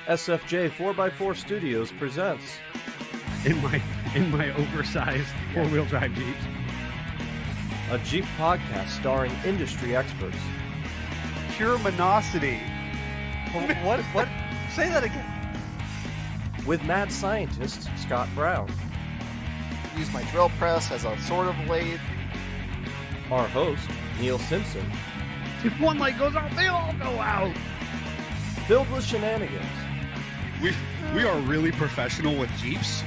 SFJ 4x4 Studios presents in my oversized four-wheel drive Jeeps. a Jeep podcast starring industry experts. Pure monosity. What? Say that again. With mad scientist Scott Brown, Use my drill press as a sort of lathe. our host Neil Simpson, If one light goes out, they all go out. filled with shenanigans. We are really professional with Jeeps.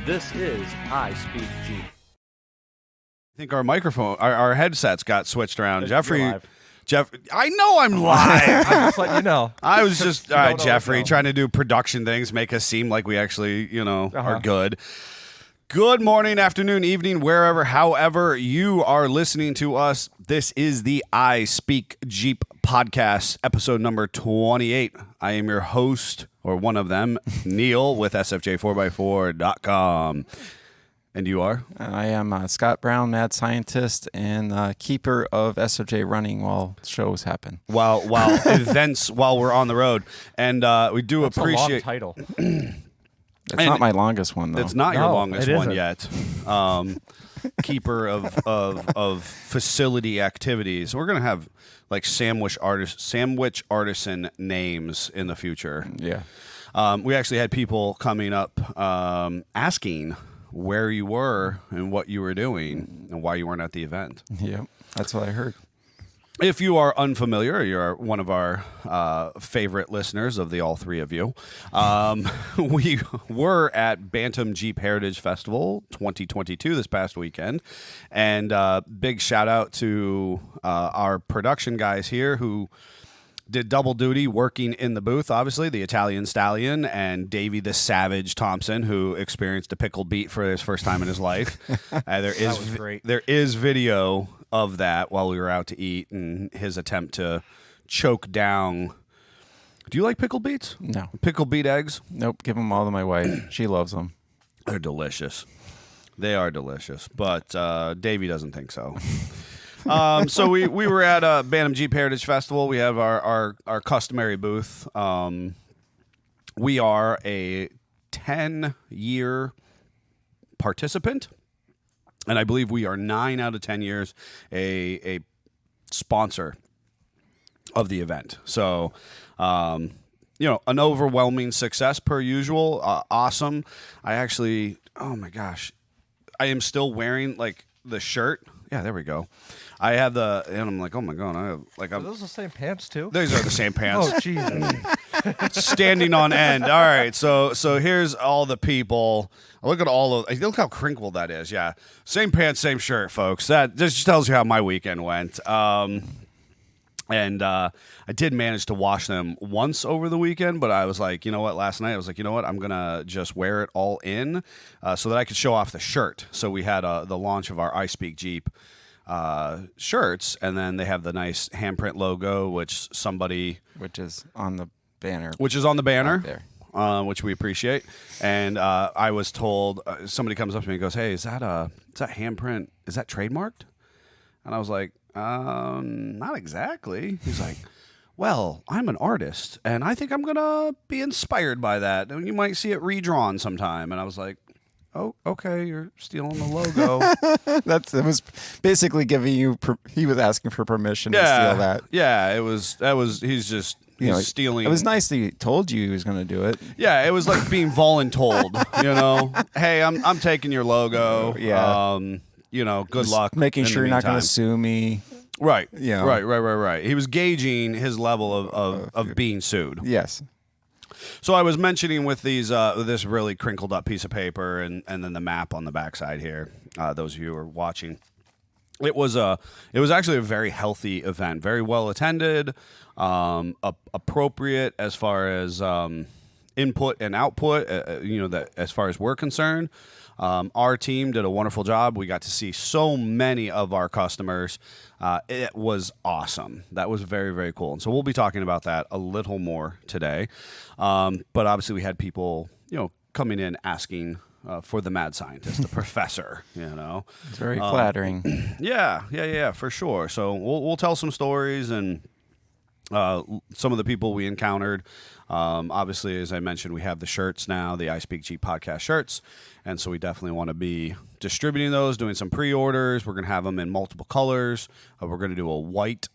This is I Speak Jeep. I think our microphone, our headsets got switched around. Jeffrey, You're live. I know I'm live. I'm just letting you know. I was just, all You right, don't always Jeffrey, know. trying to do production things, make us seem like we actually, Uh-huh. are good. Good morning, afternoon, evening, wherever, however you are listening to us. This is the I Speak Jeep podcast, episode number 28. I am your host, or one of them, Neil, with SFJ4x4.com. And you are? I am Scott Brown, mad scientist and keeper of SOJ running while shows happen. While events, while we're on the road. And we do That's appreciate... a long title. It's not my longest one, though. It's not your No, longest it one isn't. yet. Keeper of facility activities. We're gonna have like sandwich artisan names in the future. Yeah. We actually had people coming up asking where you were and what you were doing and why you weren't at the event. Yep. That's what I heard. If you are unfamiliar, you're one of our favorite listeners of the all three of you. We were at Bantam Jeep Heritage Festival 2022 this past weekend. And big shout out to our production guys here who did double duty working in the booth, obviously, the Italian Stallion and Davey the Savage Thompson, who experienced a pickle beat for his first time in his life. was great. There is video of that while we were out to eat and his attempt to choke down. Do you like pickle beets? No. Pickle beet eggs? Nope. Give them all to my wife. She loves them. They're delicious. They are delicious, but Davey doesn't think so. So we were at Bantam Jeep Heritage Festival. We have our customary booth. We are a 10-year participant, and I believe we are 9 out of 10 years a sponsor of the event. So, an overwhelming success per usual. Awesome. I actually, oh my gosh, I am still wearing like the shirt. Yeah, there we go. I have and I'm like, oh my God, Are those the same pants too? these are the same pants. Oh Jesus! Standing on end. All right, so here's all the people. Look at look how crinkled that is. Yeah, same pants, same shirt, folks. That just tells you how my weekend went. And I did manage to wash them once over the weekend, but I was like, you know what? Last night I was like, you know what? I'm gonna just wear it all in so that I could show off the shirt. So we had the launch of our I Speak Jeep shirts, and then they have the nice handprint logo, which Which is on the banner. banner, There. which we appreciate. And I was told somebody comes up to me and goes, "Hey, is that handprint? Is that trademarked?" And I was like, not exactly. He's like, well, I'm an artist, and I think I'm going to be inspired by that. And you might see it redrawn sometime. And I was like, oh, okay, you're stealing the logo. It was basically giving you. He was asking for permission to steal that. Yeah, he's stealing. It was nice that he told you he was going to do it. Yeah, it was like being voluntold, Hey, I'm taking your logo. Yeah. Good luck. Making in sure the you're not going to meantime. sue me. Right. Yeah. Right. He was gauging his level of being sued. Yes. So I was mentioning with this really crinkled up piece of paper and then the map on the backside here. Those of you who are watching, it was actually a very healthy event, very well attended, appropriate as far as input and output. That as far as we're concerned. Our team did a wonderful job. We got to see so many of our customers. It was awesome. That was very, very cool. And so we'll be talking about that a little more today. But obviously we had people, coming in asking for the mad scientist, the professor, It's very flattering. Yeah, for sure. So we'll tell some stories and some of the people we encountered. Obviously, as I mentioned, we have the shirts now, the I Speak Jeep podcast shirts. And so we definitely want to be distributing those, doing some pre-orders. We're going to have them in multiple colors. We're going to do a white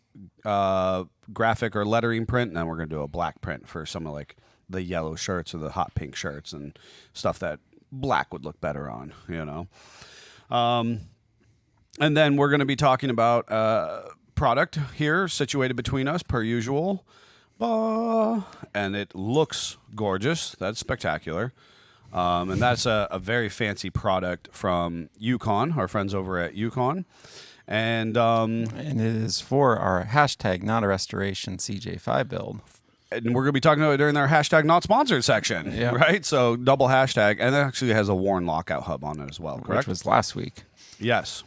graphic or lettering print, and then we're going to do a black print for some of like the yellow shirts or the hot pink shirts and stuff that black would look better on, you know. And then we're going to be talking about product here situated between us per usual. And it looks gorgeous. That's spectacular. And that's a very fancy product from Yukon, our friends over at Yukon. And it is for our hashtag Not a Restoration CJ5 build. And we're going to be talking about it during our hashtag not sponsored section, right? So double hashtag. And it actually has a Warren lockout hub on it as well, correct? Which was last week. Yes.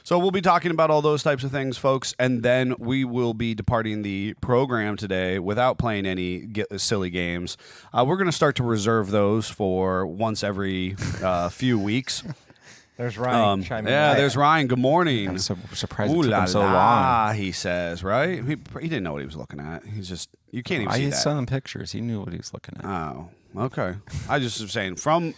So we'll be talking about all those types of things, folks, and then we will be departing the program today without playing any silly games. We're going to start to reserve those for once every few weeks. There's Ryan chiming in. Yeah, there's Ryan. Good morning. I'm so surprised it took him so long. He says, right? He didn't know what he was looking at. He's just, you can't even see that. I saw him pictures. He knew what he was looking at. Oh, okay. I just was saying, from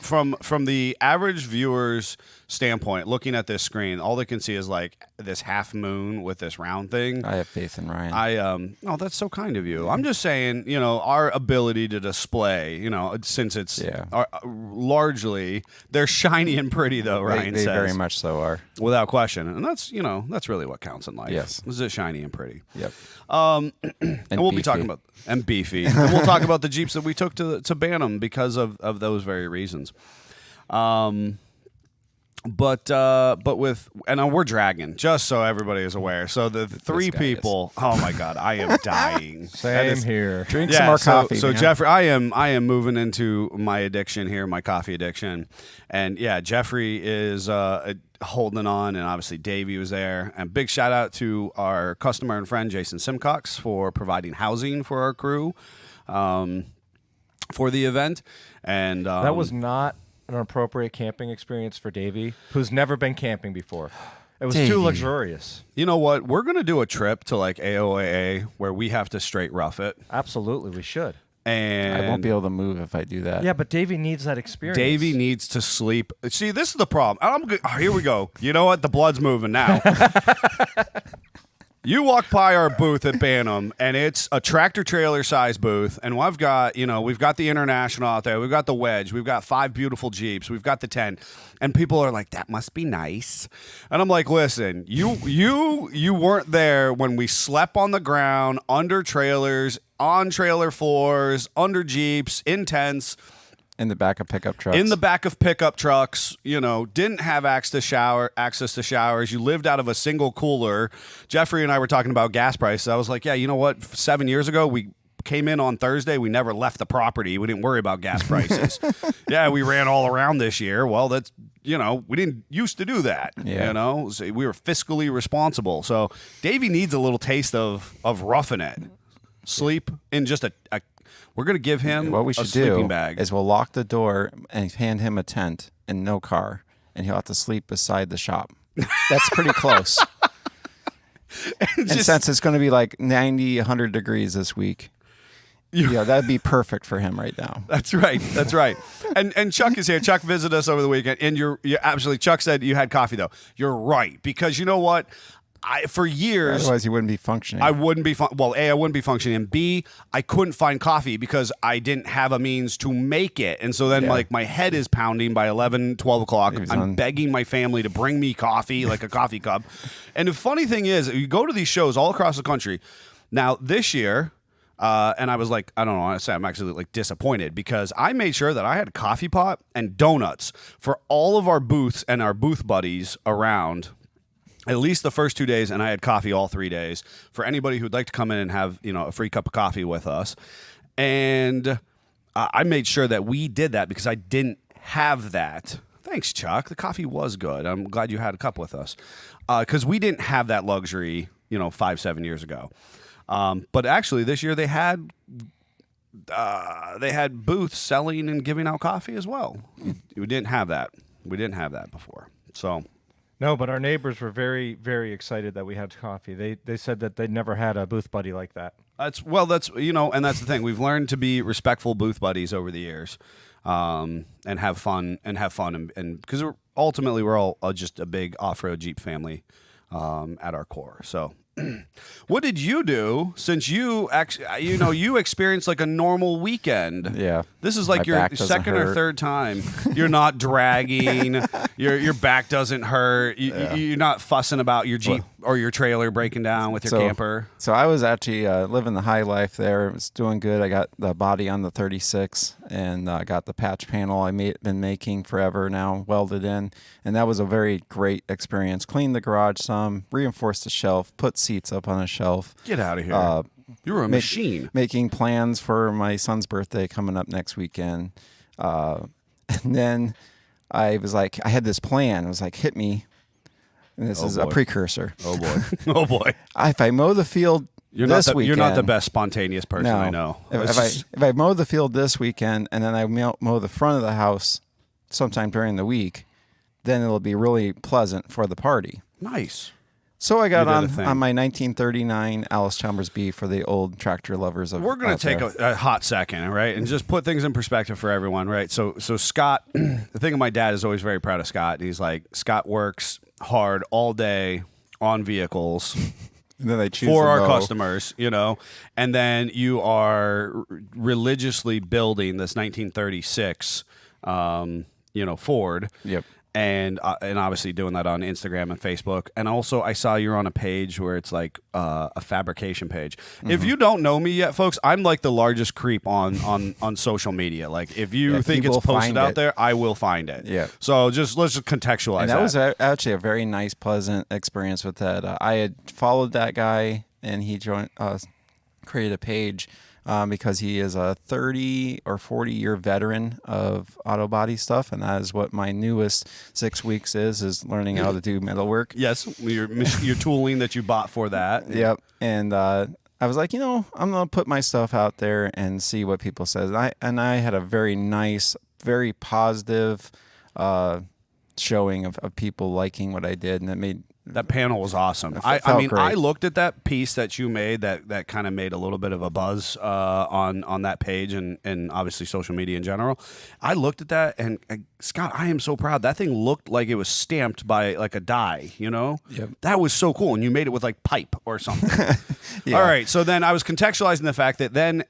the average viewer's standpoint, looking at this screen, all they can see is like this half moon with this round thing. I have faith in Ryan. Oh, that's so kind of you. I'm just saying, you know, our ability to display, you know, since it's largely, they're shiny and pretty though, Ryan says. They very much so are. Without question. And that's, you know, that's really what counts in life. Yes. Is it shiny and pretty? Yep. And we'll beefy. be talking about, and beefy. And we'll talk about the Jeeps that we took to Bantam because of those very reasons. But with, and we're dragging, just so everybody is aware. So the three people, oh my God, I am dying. Same here. Drink some more coffee. So man. Jeffrey, I am moving into my addiction here, my coffee addiction. And yeah, Jeffrey is holding on, and obviously Davey was there. And big shout out to our customer and friend, Jason Simcox, for providing housing for our crew for the event. And that was not an appropriate camping experience for Davey, who's never been camping before. It was too luxurious. You know what? We're going to do a trip to like AOAA where we have to straight rough it. Absolutely, we should. And I won't be able to move if I do that. Yeah, but Davey needs that experience. Davey needs to sleep. See, this is the problem. Here we go. You know what? The blood's moving now. You walk by our booth at Bantam, and it's a tractor trailer size booth, and we've got the International out there, we've got the Wedge, we've got 5 beautiful Jeeps, we've got the 10, and people are like, that must be nice. And I'm like, listen, you weren't there when we slept on the ground, under trailers, on trailer floors, under Jeeps, in tents. In the back of pickup trucks. In the back of pickup trucks, you know, didn't have access to showers. You lived out of a single cooler. Jeffrey and I were talking about gas prices. I was like, yeah, you know what? 7 years ago, we came in on Thursday. We never left the property. We didn't worry about gas prices. Yeah, we ran all around this year. Well, that's, you know, we didn't used to do that. Yeah. You know, so we were fiscally responsible. So Davey needs a little taste of roughing it. Sleep in just a we're going to give him what we a should sleeping do bag. is we'll lock the door and hand him a tent and no car, and he'll have to sleep beside the shop. That's pretty close. And since it's going to be like 90, 100 degrees this week, yeah, that'd be perfect for him right now. That's right. That's right. And Chuck is here. Chuck visited us over the weekend, and you're absolutely. Chuck said you had coffee though. You're right, because you know what? For years, otherwise you wouldn't be functioning. I wouldn't be I wouldn't be functioning, and B, I couldn't find coffee because I didn't have a means to make it. And so then like my head is pounding by 11, 12 o'clock. I'm begging my family to bring me coffee, like a coffee cup. And the funny thing is, you go to these shows all across the country. Now this year, and I was like, I don't know, honestly, I'm actually like disappointed because I made sure that I had a coffee pot and donuts for all of our booths and our booth buddies around at least the first 2 days, and I had coffee all 3 days for anybody who'd like to come in and have, you know, a free cup of coffee with us. And I made sure that we did that because I didn't have that. Thanks, Chuck. The coffee was good. I'm glad you had a cup with us because we didn't have that luxury, you know, 5-7 years ago. But actually, this year they had booths selling and giving out coffee as well. We didn't have that. We didn't have that before. So. No, but our neighbors were very, very excited that we had coffee. They said that they'd never had a booth buddy like that. That's and that's the thing. We've learned to be respectful booth buddies over the years, and have fun and because ultimately we're all just a big off-road Jeep family, at our core. So. What did you do since you you experienced like a normal weekend? Yeah. This is like My your back doesn't second or hurt. third time. You're not dragging. Your back doesn't hurt. You're not fussing about your Jeep or your trailer breaking down with your camper. So I was actually living the high life there. It was doing good. I got the body on the 36 and got the patch panel been making forever now welded in. And that was a very great experience. Cleaned the garage some, reinforced the shelf, put seats up on a shelf. Get out of here. You were a machine. Making plans for my son's birthday coming up next weekend. And then I was like, I had this plan. It was like, hit me. And this is a precursor. Oh, boy. Oh, boy. If I mow the field this weekend... You're not the best spontaneous person I know. If I mow the field this weekend and then I mow the front of the house sometime during the week, then it'll be really pleasant for the party. Nice. So I got on my 1939 Alice Chalmers B for the old tractor lovers of. We're going to take a hot second, right, and just put things in perspective for everyone, right? So Scott, the thing of my dad is always very proud of Scott. He's like, Scott works hard all day on vehicles. And then they choose for our customers, and then you are religiously building this 1936, Ford. Yep. And obviously doing that on Instagram and Facebook. And also I saw you're on a page where it's like a fabrication page. Mm-hmm. If you don't know me yet, folks, I'm like the largest creep on social media. Like if you think it's posted out there, I will find it. Yeah. So let's just contextualize and that was actually a very nice, pleasant experience with that. I had followed that guy and he created a page because he is a 30 or 40-year veteran of auto body stuff, and that is what my newest 6 weeks is learning how to do metalwork. Yes, your tooling that you bought for that. Yep, and I was like, I'm going to put my stuff out there and see what people say. And I had a very nice, very positive showing of people liking what I did, and it made... That panel was awesome. I mean, great. I looked at that piece that you made that kind of made a little bit of a buzz on that page and obviously social media in general. I looked at that and Scott, I am so proud. That thing looked like it was stamped by like a die, Yep. That was so cool. And you made it with like pipe or something. Yeah. All right. So then I was contextualizing the fact that then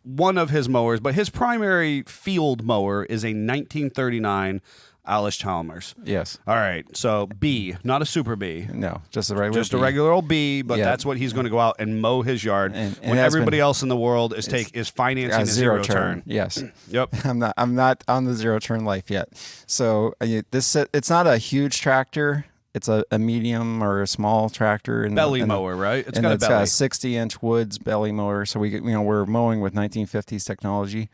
one of his mowers, but his primary field mower is a 1939 Alice Chalmers. Yes. All right. So B, not a super B. No, just a regular Just a regular old B, but that's what he's going to go out and mow his yard and when everybody else in the world is financing a zero turn. Yes. Yep. I'm not on the zero turn life yet. So it's not a huge tractor. It's a medium or a small tractor. Belly mower, right? It's got a 60-inch Woods belly mower. So we're mowing with 1950s technology,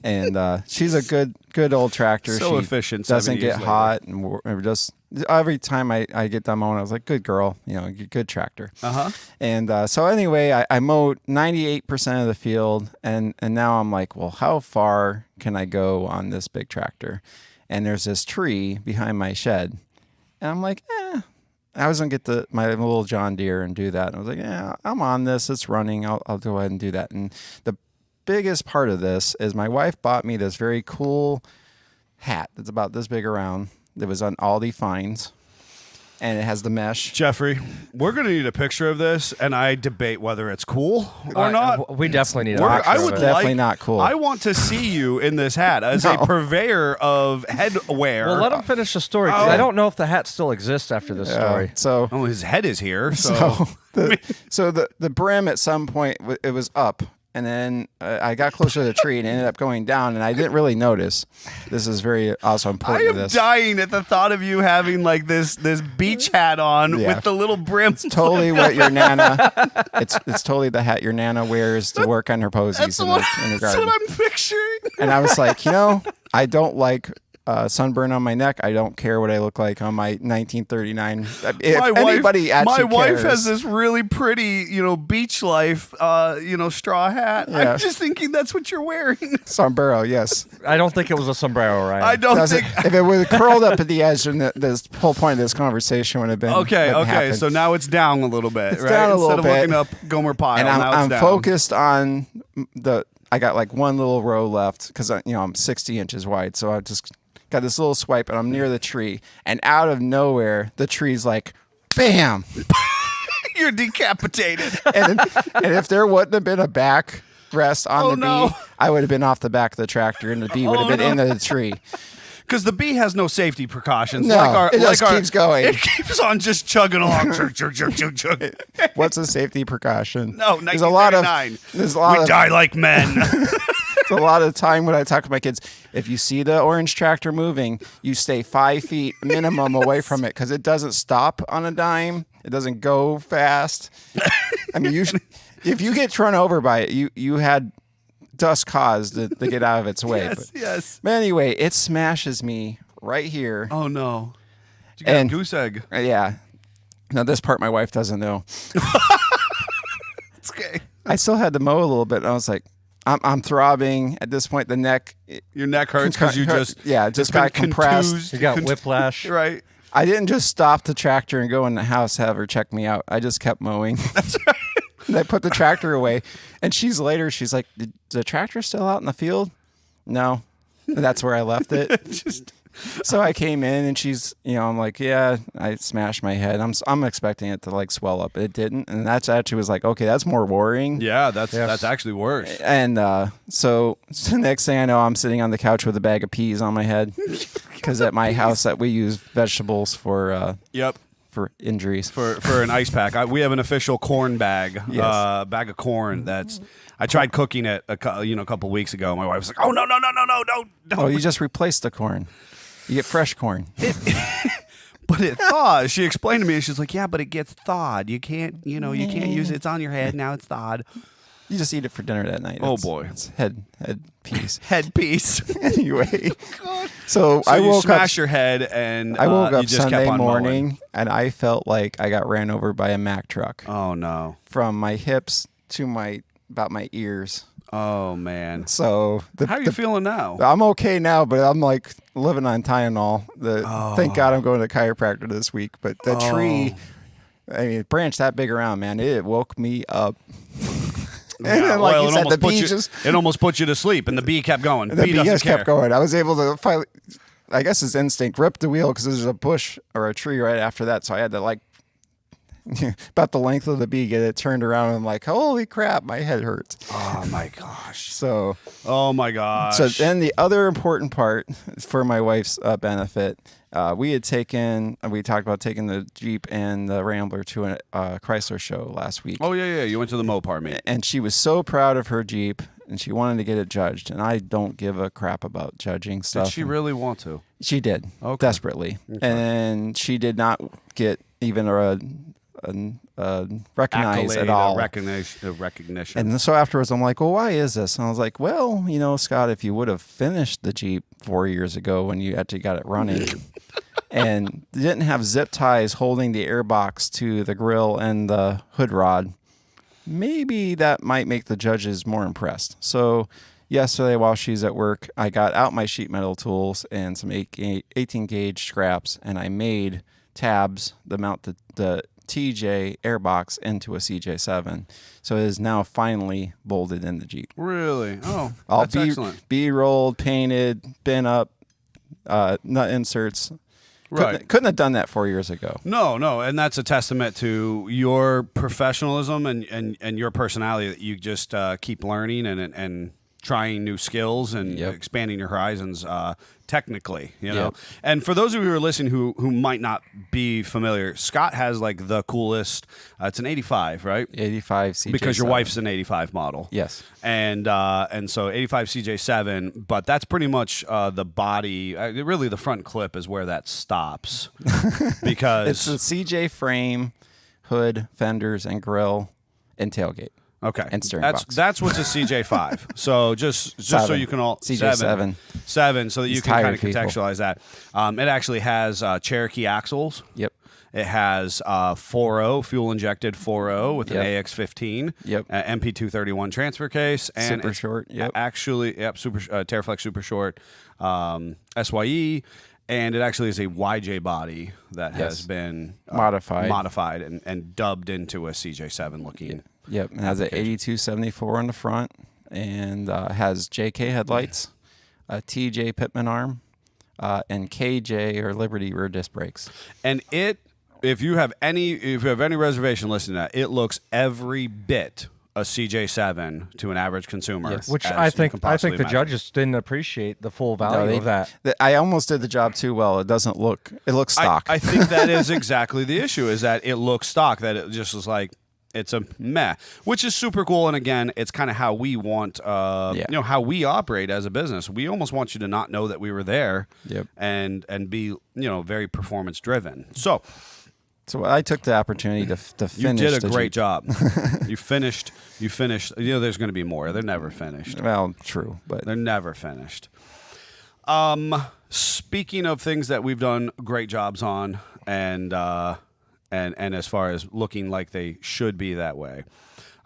and she's a good old tractor. So she efficient. Doesn't get hot, and we're just every time I get done mowing, I was like, "Good girl, good tractor." And so anyway, I mowed 98% of the field, and now I'm like, well, how far can I go on this big tractor? And there's this tree behind my shed. And I'm like, I was going to get my little John Deere and do that. And I was like, I'm on this. It's running. I'll go ahead and do that. And the biggest part of this is my wife bought me this very cool hat that's about this big around. It was on Aldi Finds. And it has the mesh. Jeffrey, we're going to need a picture of this, and I debate whether it's cool or not. We definitely need a picture I would of it. Definitely not cool. I want to see you in this hat as a purveyor of headwear. Well, let him finish the story, because I don't know if the hat still exists after this story. So his head is here. So the brim at some point, it was up. And then I got closer to the tree and ended up going down, and I didn't really notice. This is very also important. I am dying at the thought of you having like this beach hat on with the little brim. It's totally what your nana. It's totally the hat your nana wears to work on her posies in the garden. That's what I'm picturing. And I was like, I don't like sunburn on my neck. I don't care what I look like on my 1939. If anybody actually my wife cares. has this really pretty, beach life, straw hat. Yeah. I'm just thinking that's what you're wearing. Sombrero, yes. I don't think it was a sombrero, Ryan. I don't think. If it was curled up at the edge, then this whole point of this conversation would have been Okay. happened. So now it's down a little bit, It's right? down a Instead little of bit. looking up Gomer Pyle, and now I'm it's down. focused on I got like one little row left because I'm 60 inches wide, so I just got this little swipe, and I'm near the tree, and out of nowhere, the tree's like, bam! You're decapitated. and if there wouldn't have been a back rest on the no. bee, I would have been off the back of the tractor, and the bee would have been into the tree. Because the bee has no safety precautions. No, it just keeps going. It keeps on just chugging along. chug, chug, chug, chug, chug. What's a safety precaution? No, there's a lot of 1939. We die like men. It's a lot of time when I talk to my kids. If you see the orange tractor moving, you stay 5 feet minimum away from it because it doesn't stop on a dime. It doesn't go fast. I mean, if you get run over by it, you had dust caused to get out of its way. Yes. But anyway, it smashes me right here. Oh, no. Did you get a goose egg? Yeah. Now, this part my wife doesn't know. It's okay. I still had to mow a little bit. And I was like, I'm throbbing at this point. The neck. Your neck hurts because you just just got compressed. You got whiplash. Right. I didn't just stop the tractor and go in the house, have her check me out. I just kept mowing. That's right. And I put the tractor away. And she's like, "Did the tractor still out in the field?" No. And that's where I left it. So I came in and she's, I'm like, yeah, I smashed my head. I'm expecting it to like swell up. It didn't. And that's actually was like, okay, that's more worrying. Yeah, that's actually worse. And so the next thing I know, I'm sitting on the couch with a bag of peas on my head. Because at my house that we use vegetables for for injuries. For an ice pack. We have an official corn bag, Yes. bag of corn that's I tried cooking it a couple weeks ago. My wife was like, "Oh no, don't." Oh, you just replaced the corn. You get fresh corn. But it thaws. She explained to me, and she's like, "Yeah, but it gets thawed. You can't use it. It's on your head now. It's thawed." You just eat it for dinner that night. Oh, boy. It's head piece. Headpiece. Anyway, God. so I you woke smash up. your head, and I woke you up just kept Sunday on morning, mowing. and I felt like I got ran over by a Mack truck Oh no. from my hips to about my ears. Oh man. So How are you feeling now? I'm okay now, but I'm like living on Tylenol. Thank God I'm going to the chiropractor this week. But the tree, I mean, branch that big around, man, it woke me up. And then, like you said, the bee it almost put you to sleep, and the bee kept going. the bee doesn't just care. kept going. I was able to finally, I guess it's instinct, rip the wheel because there's a bush or a tree right after that. So I had to like about the length of the bee get it turned around. And I'm like, holy crap, my head hurts. Oh my gosh. So Oh my gosh. So then the other important part for my wife's benefit, we talked about taking the Jeep and the Rambler to a Chrysler show last week. Oh yeah. You went to the Mopar meet. And she was so proud of her Jeep and she wanted to get it judged. And I don't give a crap about judging stuff. Did she really want to? She did, desperately. Okay. And she did not get even a recognized Accolade, at all. Recognition. And so afterwards, I'm like, well, why is this? And I was like, well, Scott, if you would have finished the Jeep 4 years ago when you actually got it running and didn't have zip ties holding the airbox to the grill and the hood rod, maybe that might make the judges more impressed. So yesterday while she's at work, I got out my sheet metal tools and some 18 gauge scraps, and I made tabs to mount the TJ airbox into a CJ7. So it is now finally bolted in the Jeep. Really? Oh, All that's excellent. rolled, painted, bin up, nut inserts. Right. Couldn't have done that 4 years ago. No, and that's a testament to your professionalism and your personality that you just keep learning and trying new skills and expanding your horizons technically, Yep. And for those of you who are listening who might not be familiar, Scott has like the coolest, it's an 85, right? 85 CJ7. Because your wife's an 85 model. Yes. And so 85 CJ7, but that's pretty much the body, really the front clip is where that stops. Because It's the CJ frame, hood, fenders, and grill, and tailgate. Okay, and steering that's box. that's what's a CJ5. So just so you can all CJ7. 7, so that you These can kind tired of people. contextualize that. It actually has Cherokee axles. Yep. It has 4.0 fuel injected 4.0 with an Yep. AX15. Yep. MP231 transfer case and Super it's short. Yep. Actually, super Terraflex super short SYE, and it actually is a YJ body that has Yes. been Modified. and dubbed into a CJ7 looking. Yep. It has an 8274 on the front and has JK headlights, a TJ Pittman arm, and KJ or Liberty rear disc brakes. And if you have any reservation listening to that, it looks every bit a CJ7 to an average consumer. Yes. Which as I you think can the possibly imagine. judges didn't appreciate the full value of that. I almost did the job too well. It doesn't look. It looks stock. I think that is exactly the issue, is that it looks stock, that it just is like, it's a meh, which is super cool. And again, it's kind of how we want, how we operate as a business. We almost want you to not know that we were there. Yep. And be, very performance driven. So I took the opportunity to finish. you did a the great Jeep. job. You finished. There's going to be more. They're never finished. Well, true, but They're never finished. Speaking of things that we've done great jobs on, and as far as looking like they should be that way,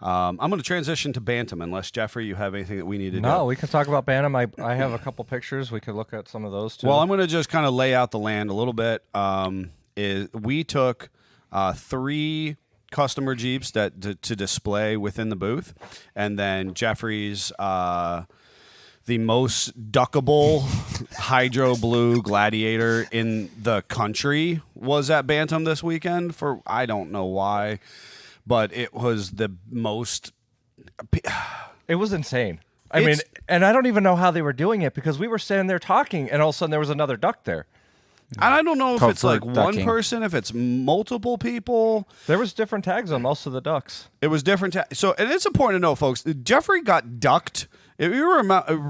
I'm going to transition to Bantam. Unless Jeffrey, you have anything that we need to do. No, we can talk about Bantam. I have a couple pictures. We could look at some of those too. Well, I'm going to just kind of lay out the land a little bit. We took 3 customer Jeeps that to display within the booth, and then Jeffrey's the most duckable hydro blue Gladiator in the country was at Bantam this weekend for I don't know why, but it was the most. It was insane. I mean, and I don't even know how they were doing it because we were standing there talking, and all of a sudden there was another duck there. And I don't know if it's like Comfort one ducking. person, if it's multiple people. There was different tags on most of the ducks. It was different. So, and it's important to know, folks, Jeffrey got ducked. If you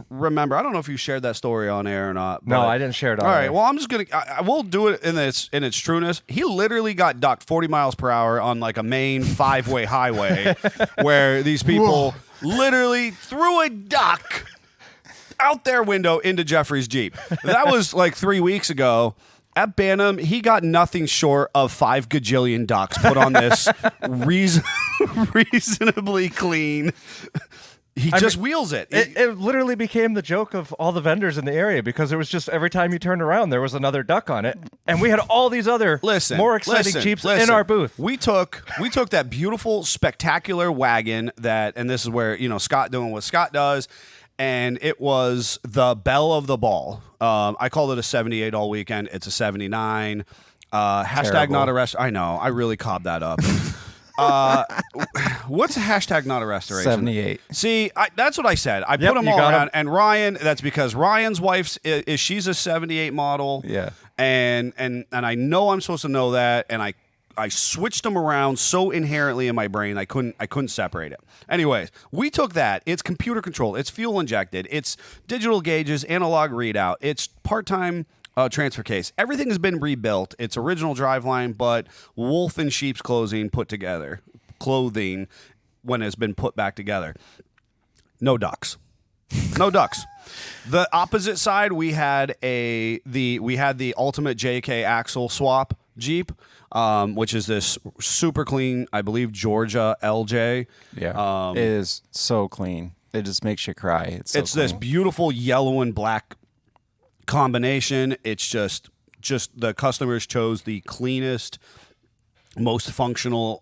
remember, I don't know if you shared that story on air or not. No, but- I didn't share it on All right, air. well, I'm just going to, I will do it in its trueness. He literally got ducked 40 miles per hour on like a main 5-way highway where these people literally threw a duck out their window into Jeffrey's Jeep. That was like 3 weeks ago. At Bantam, he got nothing short of 5 gajillion ducks put on this reasonably clean. He just wheels it. It literally became the joke of all the vendors in the area because it was just every time you turned around, there was another duck on it. And we had all these other more exciting Jeeps in our booth. We took that beautiful, spectacular wagon and this is where, Scott doing what Scott does. And it was the belle of the ball. I called it a 78 all weekend. It's a 79. Hashtag Terrible. not a rest. I know. I really cobbed that up. What's a hashtag not a restoration? 78. See, that's what I said. I put them you all got 'em. around. And Ryan, that's because Ryan's wife's she's a 78 model. Yeah. And I know I'm supposed to know that. And I switched them around so inherently in my brain I couldn't separate it. Anyways, we took that. It's computer controlled. It's fuel injected. It's digital gauges, analog readout. It's part-time transfer case. Everything has been rebuilt. It's original driveline, but wolf in sheep's clothing when it's been put back together. No ducks. No ducks. The opposite side, we had the ultimate JK axle swap Jeep, which is this super clean, I believe, Georgia LJ. Yeah. It is so clean. It just makes you cry. It's This beautiful yellow and black combination. It's just the customers chose the cleanest, most functional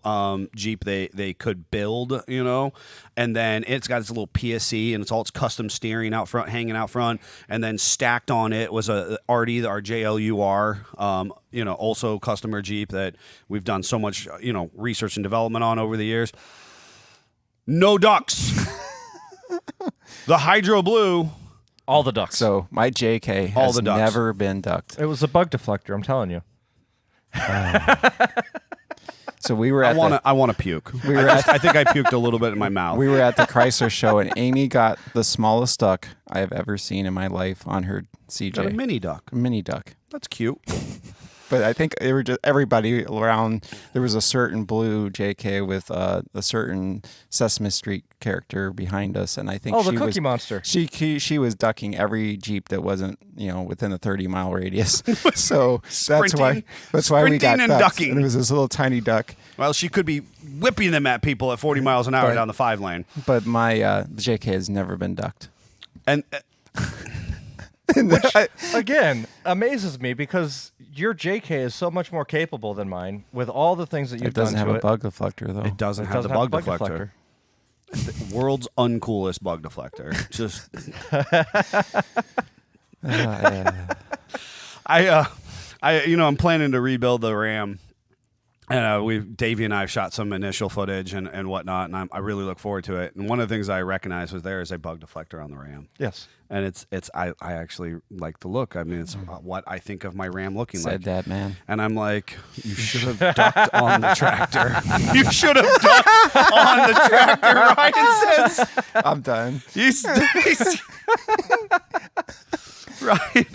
Jeep they could build, and then it's got its little PSC and it's custom steering out front, hanging out front, and then stacked on it was a RD, our JLUR, also customer Jeep that we've done so much, research and development on over the years. No ducks. The Hydro Blue. All the ducks. So my JK All has the ducks. never been ducked. It was a bug deflector, I'm telling you. So we were at I want to puke. I think I puked a little bit in my mouth. we were at the Chrysler Show, and Amy got the smallest duck I have ever seen in my life on her CJ. Got a mini duck. Mini duck. That's cute. But I think they were just everybody around. There was a certain blue JK with a certain Sesame Street character behind us, and I think the Cookie Monster. She was ducking every Jeep that wasn't within a 30-mile radius. So that's why we got and ducks. ducking. And it was this little tiny duck. Well, she could be whipping them at people at 40 miles an hour down the 5 lane. But my the JK has never been ducked. And which, again, amazes me because your JK is so much more capable than mine with all the things that you've done to it. It doesn't have a bug deflector, though. It doesn't have the bug deflector. The world's uncoolest bug deflector. Just I'm planning to rebuild the Ram. And Davey and I have shot some initial footage and whatnot, and I really look forward to it. And one of the things I recognized was there is a bug deflector on the Ram. Yes, and I actually like the look. I mean, it's what I think of my Ram looking like. Said that, man. And I'm like, you should have ducked on the tractor. You should have ducked on the tractor, Ryan says. I'm done. Right.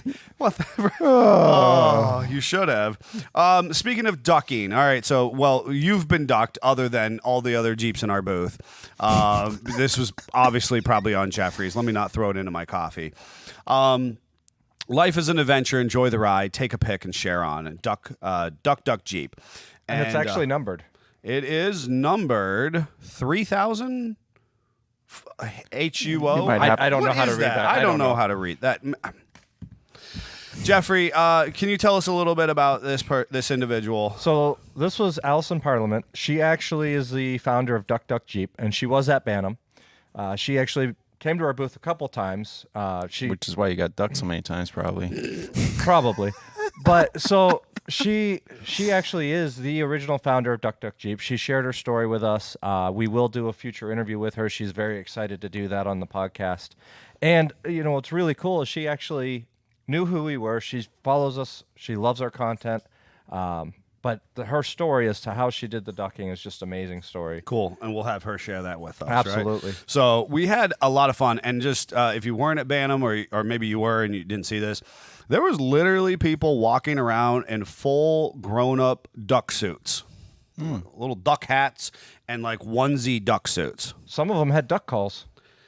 Oh, you should have. Speaking of ducking, all right. So, you've been ducked other than all the other Jeeps in our booth. This was obviously probably on Jeffrey's. Let me not throw it into my coffee. Life is an adventure. Enjoy the ride. Take a pic and share on. And duck Jeep. And it's actually numbered. It is numbered 3000 HUO. I don't know how to read that. I don't know how to read that. Jeffrey, can you tell us a little bit about this individual? So this was Allison Parliament. She actually is the founder of Duck Jeep, and she was at Bantam. She actually came to our booth a couple times. Which is why you got ducked so many times, probably. Probably. But so she actually is the original founder of Duck Jeep. She shared her story with us. We will do a future interview with her. She's very excited to do that on the podcast. And, what's really cool is she actually knew who we were. She follows us. She loves our content. But her story as to how she did the ducking is just an amazing story. Cool. And we'll have her share that with us. Absolutely. Right? So we had a lot of fun. And just if you weren't at Bantam or maybe you were and you didn't see this, there was literally people walking around in full grown-up duck suits. Little duck hats and like onesie duck suits. Some of them had duck calls.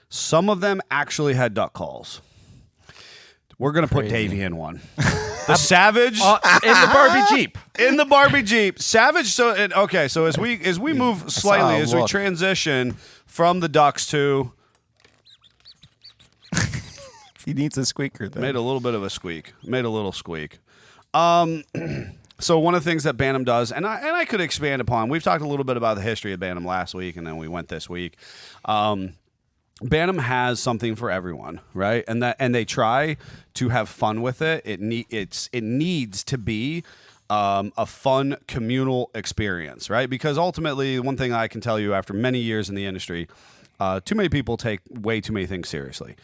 Some of them actually had duck calls. We're going to put Davey in one. The Savage. In the Barbie Jeep. In the Barbie Jeep. Savage. So as we move slightly, as we transition from the ducks to... He needs a squeaker, though. Made a little bit of a squeak. Made a little squeak. So one of the things that Bantam does, and I could expand upon, we've talked a little bit about the history of Bantam last week, and then we went this week. Bantam has something for everyone, right? And they try to have fun with it. It needs to be a fun communal experience, right? Because ultimately, one thing I can tell you after many years in the industry, too many people take way too many things seriously.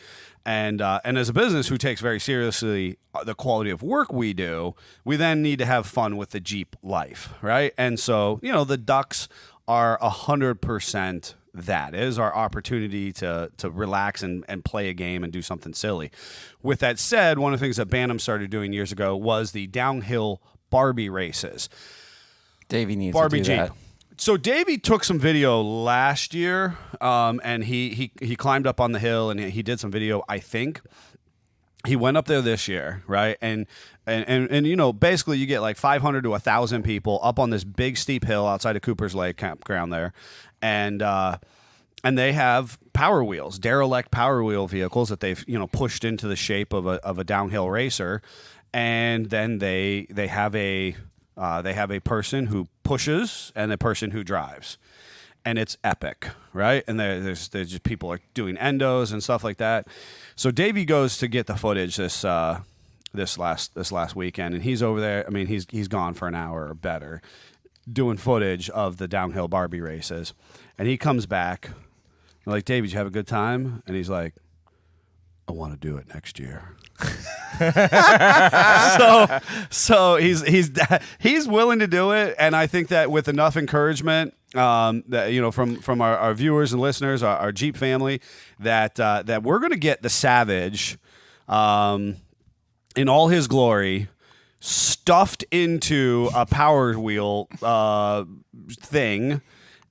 And as a business who takes very seriously the quality of work we do, we then need to have fun with the Jeep life, right? And so, the ducks are 100% that. It is our opportunity to relax and play a game and do something silly. With that said, one of the things that Bantam started doing years ago was the downhill Barbie races. Davey needs Barbie to do Jeep. that. So Davey took some video last year, and he climbed up on the hill and he did some video. I think he went up there this year, right? And basically you get like 500 to 1,000 people up on this big steep hill outside of Cooper's Lake campground there, and they have power wheels, derelict power wheel vehicles that they've pushed into the shape of a downhill racer, and then they have a person who pushes and a person who drives, and it's epic, right? And there's just people like doing endos and stuff like that. So Davey goes to get the footage this last weekend, and he's over there. I mean, he's gone for an hour or better doing footage of the downhill Barbie races, and he comes back. I'm like, Davey, did you have a good time? And he's like, I want to do it next year. so he's willing to do it, and I think that with enough encouragement, that from our viewers and listeners, our Jeep family, that we're going to get the Savage, in all his glory, stuffed into a Power Wheel thing,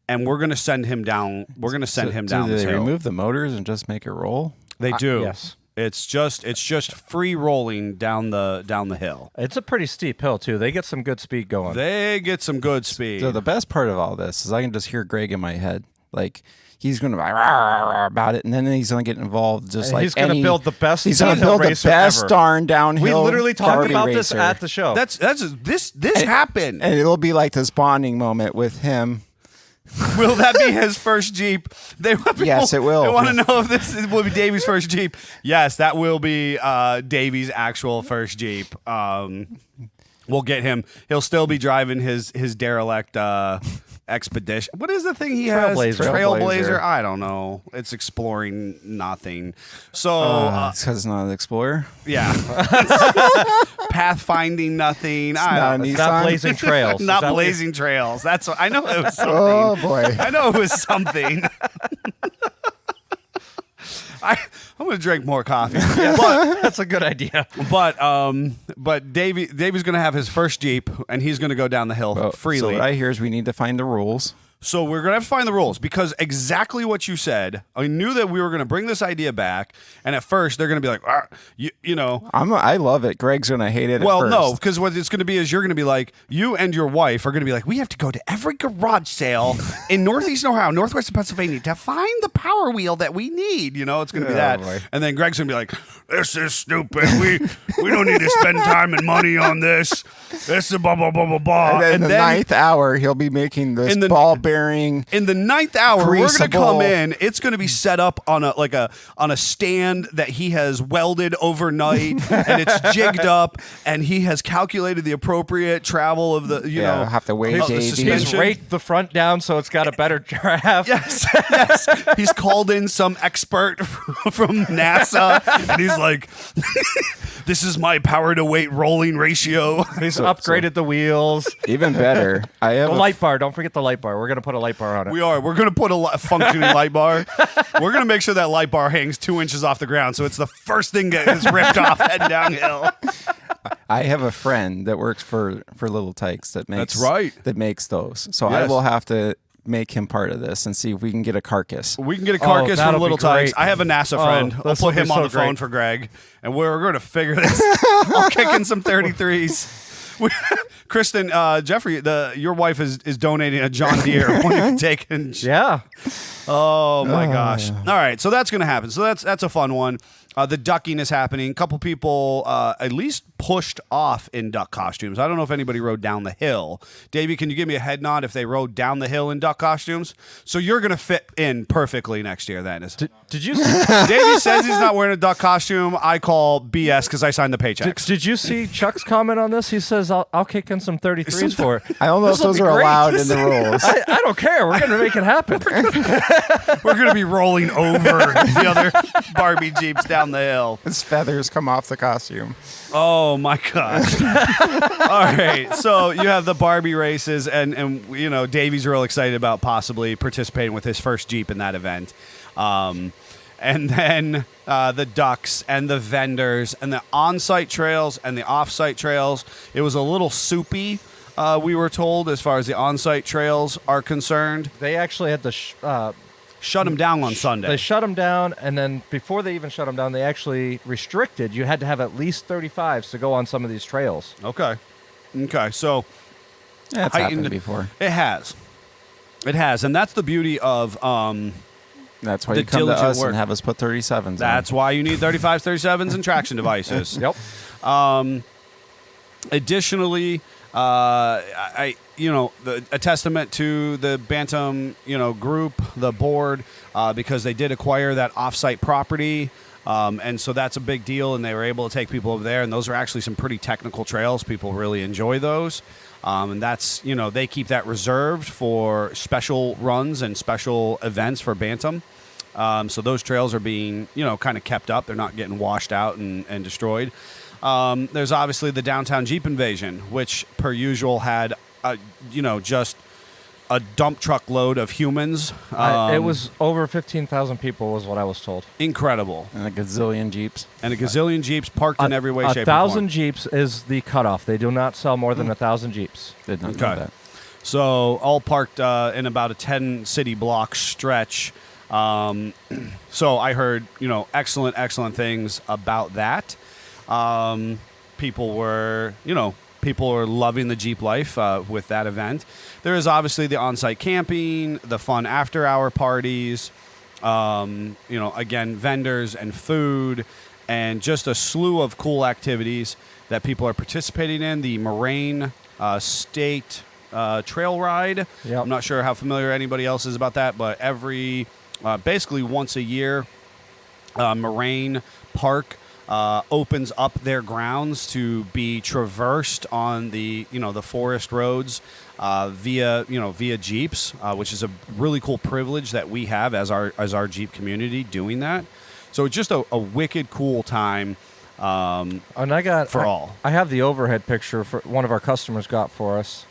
and we're gonna send him down. We're gonna send him down Do this they hill. remove the motors and just make it roll? They do. Yes. It's just free rolling down the hill. It's a pretty steep hill too. They get some good speed going. They get some good speed. So the best part of all this is I can just hear Greg in my head. Like, he's going to be rah, about it, and then he's going to get involved just like he's going to build the best. He's going to downhill build the racer best ever. darn downhill. We literally talked Barbie about this racer. at the show. This happened. And it'll be like this bonding moment with him. Will that be his first Jeep? Yes, it will. They want to know if will be Davey's first Jeep. Yes, that will be Davey's actual first Jeep. We'll get him. He'll still be driving his derelict Expedition. What is the thing he has? Trailblazer. I don't know. It's exploring nothing. So It's because it's not an Explorer. yeah, pathfinding nothing. It's not Blazing Trails. Not Blazing Trails. That's what I know. It was something. Oh boy! I know it was something. I'm going to drink more coffee. But That's a good idea. but Davey's going to have his first Jeep, and he's going to go down the hill freely. So what I hear is we need to find the rules. So we're going to have to find the rules, because exactly what you said, I knew that we were going to bring this idea back, and at first they're going to be like, you know. I love it. Greg's going to hate it. Well, at first. no, because what it's going to be is you're going to be like, you and your wife are going to be like, we have to go to every garage sale in Northeast Ohio, Northwestern Pennsylvania to find the Power Wheel that we need. You know, it's going to be that. Boy. And then Greg's going to be like, this is stupid. We don't need to spend time and money on this. This is blah, blah, blah, blah, blah. And then in the ninth hour, he'll be making this ball bearing. In the ninth hour, we're going to Greasable. come in. It's going to be set up on a stand that he has welded overnight, and it's jigged up, and he has calculated the appropriate travel of the I'll have to wait. of the Davey. He's suspension. raked the front down so it's got a better draft. Yes. He's called in some expert from NASA, and he's like, "This is my power to weight rolling ratio." He's upgraded the wheels. Even better. I have The a light bar. Don't forget the light bar. We're going to put a light bar on it. We're going to put a functioning light bar. We're going to make sure that light bar hangs 2 inches off the ground, so it's the first thing that is ripped off heading downhill. I have a friend that works for Little Tykes that makes That's right. that makes those. So I Yes. will have to make him part of this and see if we can get a carcass. We can get a carcass that'll from be Little Tykes. great. I have a NASA friend. I'll this will put be him on so the phone great. for Greg, and we're going to figure this. I'll kick in some 33s. Kristen, Jeffrey, your wife is donating a John Deere. When you're taking, Yeah. oh my gosh! All right, so that's going to happen. So that's a fun one. The ducking is happening. A couple people at least pushed off in duck costumes. I don't know if anybody rode down the hill. Davey, can you give me a head nod if they rode down the hill in duck costumes? So you're going to fit in perfectly next year then. Did you Davey says he's not wearing a duck costume. I call BS because I signed the paychecks. did you see Chuck's comment on this? He says I'll kick in some 33s for it. I don't know if This'll those be are great. allowed in the rules. I don't care. We're going to make it happen. We're going to be rolling over the other Barbie Jeeps down the hill. His feathers come off the costume. Oh my gosh! All right, so you have the Barbie races, and you know Davey's real excited about possibly participating with his first Jeep in that event, and then the ducks and the vendors and the on-site trails and the off-site trails. It was a little soupy, we were told, as far as the on-site trails are concerned. They actually had to Shut them down on Sunday. They shut them down, and then before they even shut them down, they actually restricted. You had to have at least 35s to go on some of these trails. Okay, so Yeah, it's heightened- happened before. it has, and that's the beauty of. That's why the you come to diligent us work. and have us put 37s That's why you need 35s, 37s, and traction devices. Yep. Additionally, a testament to the Bantam, group, the board, because they did acquire that offsite property, and so that's a big deal. And they were able to take people over there, and those are actually some pretty technical trails. People really enjoy those, and that's they keep that reserved for special runs and special events for Bantam. So those trails are being kind of kept up. They're not getting washed out and destroyed. There's obviously the downtown Jeep invasion, which per usual had, just a dump truck load of humans. It was over 15,000 people was what I was told. Incredible. And a gazillion Jeeps. And a gazillion Jeeps parked in every way, shape, or 1,000 form. Jeeps is the cutoff. They do not sell more than 1,000 Jeeps. Did not know Okay. that. So all parked in about a 10 city block stretch. So I heard, excellent things about that. People were loving the Jeep life with that event. There is obviously the on-site camping, the fun after-hour parties, again, vendors and food, and just a slew of cool activities that people are participating in. The Moraine State Trail Ride. Yep. I'm not sure how familiar anybody else is about that, but basically once a year, Moraine Park opens up their grounds to be traversed on the forest roads via Jeeps, which is a really cool privilege that we have as our Jeep community doing that. So it's just a wicked cool time. And all. I have the overhead picture for one of our customers got for us.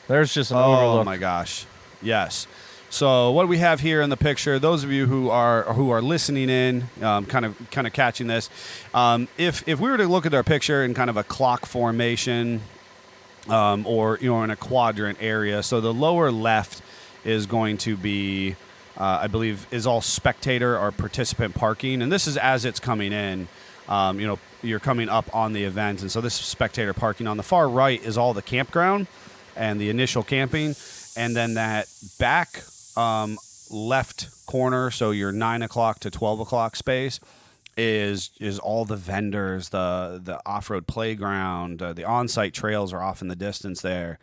There's just an overlook. Oh my gosh, yes. So what do we have here in the picture? Those of you who are listening in, kind of catching this, if we were to look at our picture in kind of a clock formation, or in a quadrant area, so the lower left is going to be, I believe, is all spectator or participant parking, and this is as it's coming in. You're coming up on the event, and so this is spectator parking. On the far right is all the campground and the initial camping, and then that back left corner, so your 9 o'clock to 12 o'clock space, is all the vendors, the off-road playground, the on-site trails are off in the distance there.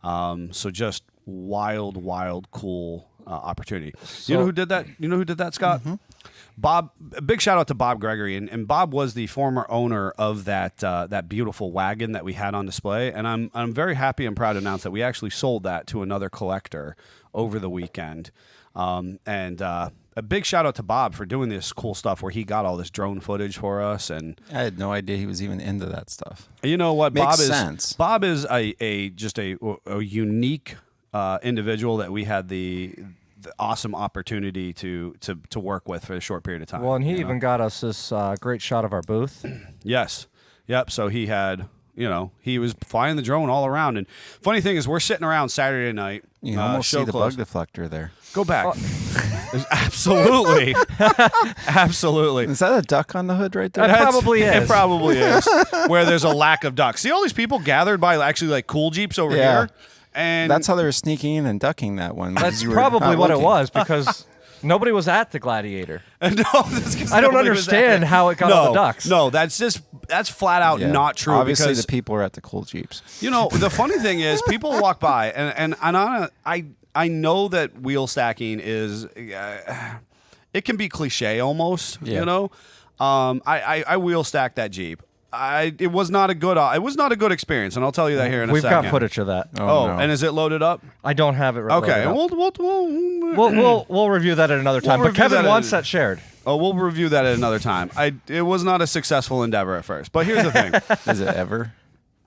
So just wild, cool opportunity. You know who did that? You know who did that, Scott? Mm-hmm. Bob. A big shout out to Bob Gregory, and Bob was the former owner of that beautiful wagon that we had on display, and I'm very happy and proud to announce that we actually sold that to another collector over the weekend. A big shout out to Bob for doing this cool stuff where he got all this drone footage for us, and I had no idea he was even into that stuff. You know what? Makes sense. Bob is a unique individual that we had the awesome opportunity to work with for a short period of time. Well, and he even got us this great shot of our booth. Yes. Yep. So he had, he was flying the drone all around. And funny thing is, we're sitting around Saturday night. You can almost show see the closed. bug deflector there. Go back. Absolutely. Absolutely. Is that a duck on the hood right there? It probably is. It probably is. Where there's a lack of ducks. See all these people gathered by actually like cool Jeeps over here? And that's how they were sneaking in and ducking that one. That's probably what it was, because nobody was at the Gladiator. No, I don't understand how it got all the ducks. No, that's flat out not true. Obviously, because the people are at the cool Jeeps. the funny thing is, people walk by, and I know that wheel stacking is it can be cliche almost. Yeah. I wheel stacked that Jeep. It was not a good experience, and I'll tell you that here in a We've second. got footage of that. Oh, no. and is it loaded up? I don't have it. Okay, and we'll review that at another time. But review Kevin that wants at- that shared. Oh, we'll review that at another time. It was not a successful endeavor at first, but here's the thing: Is it ever?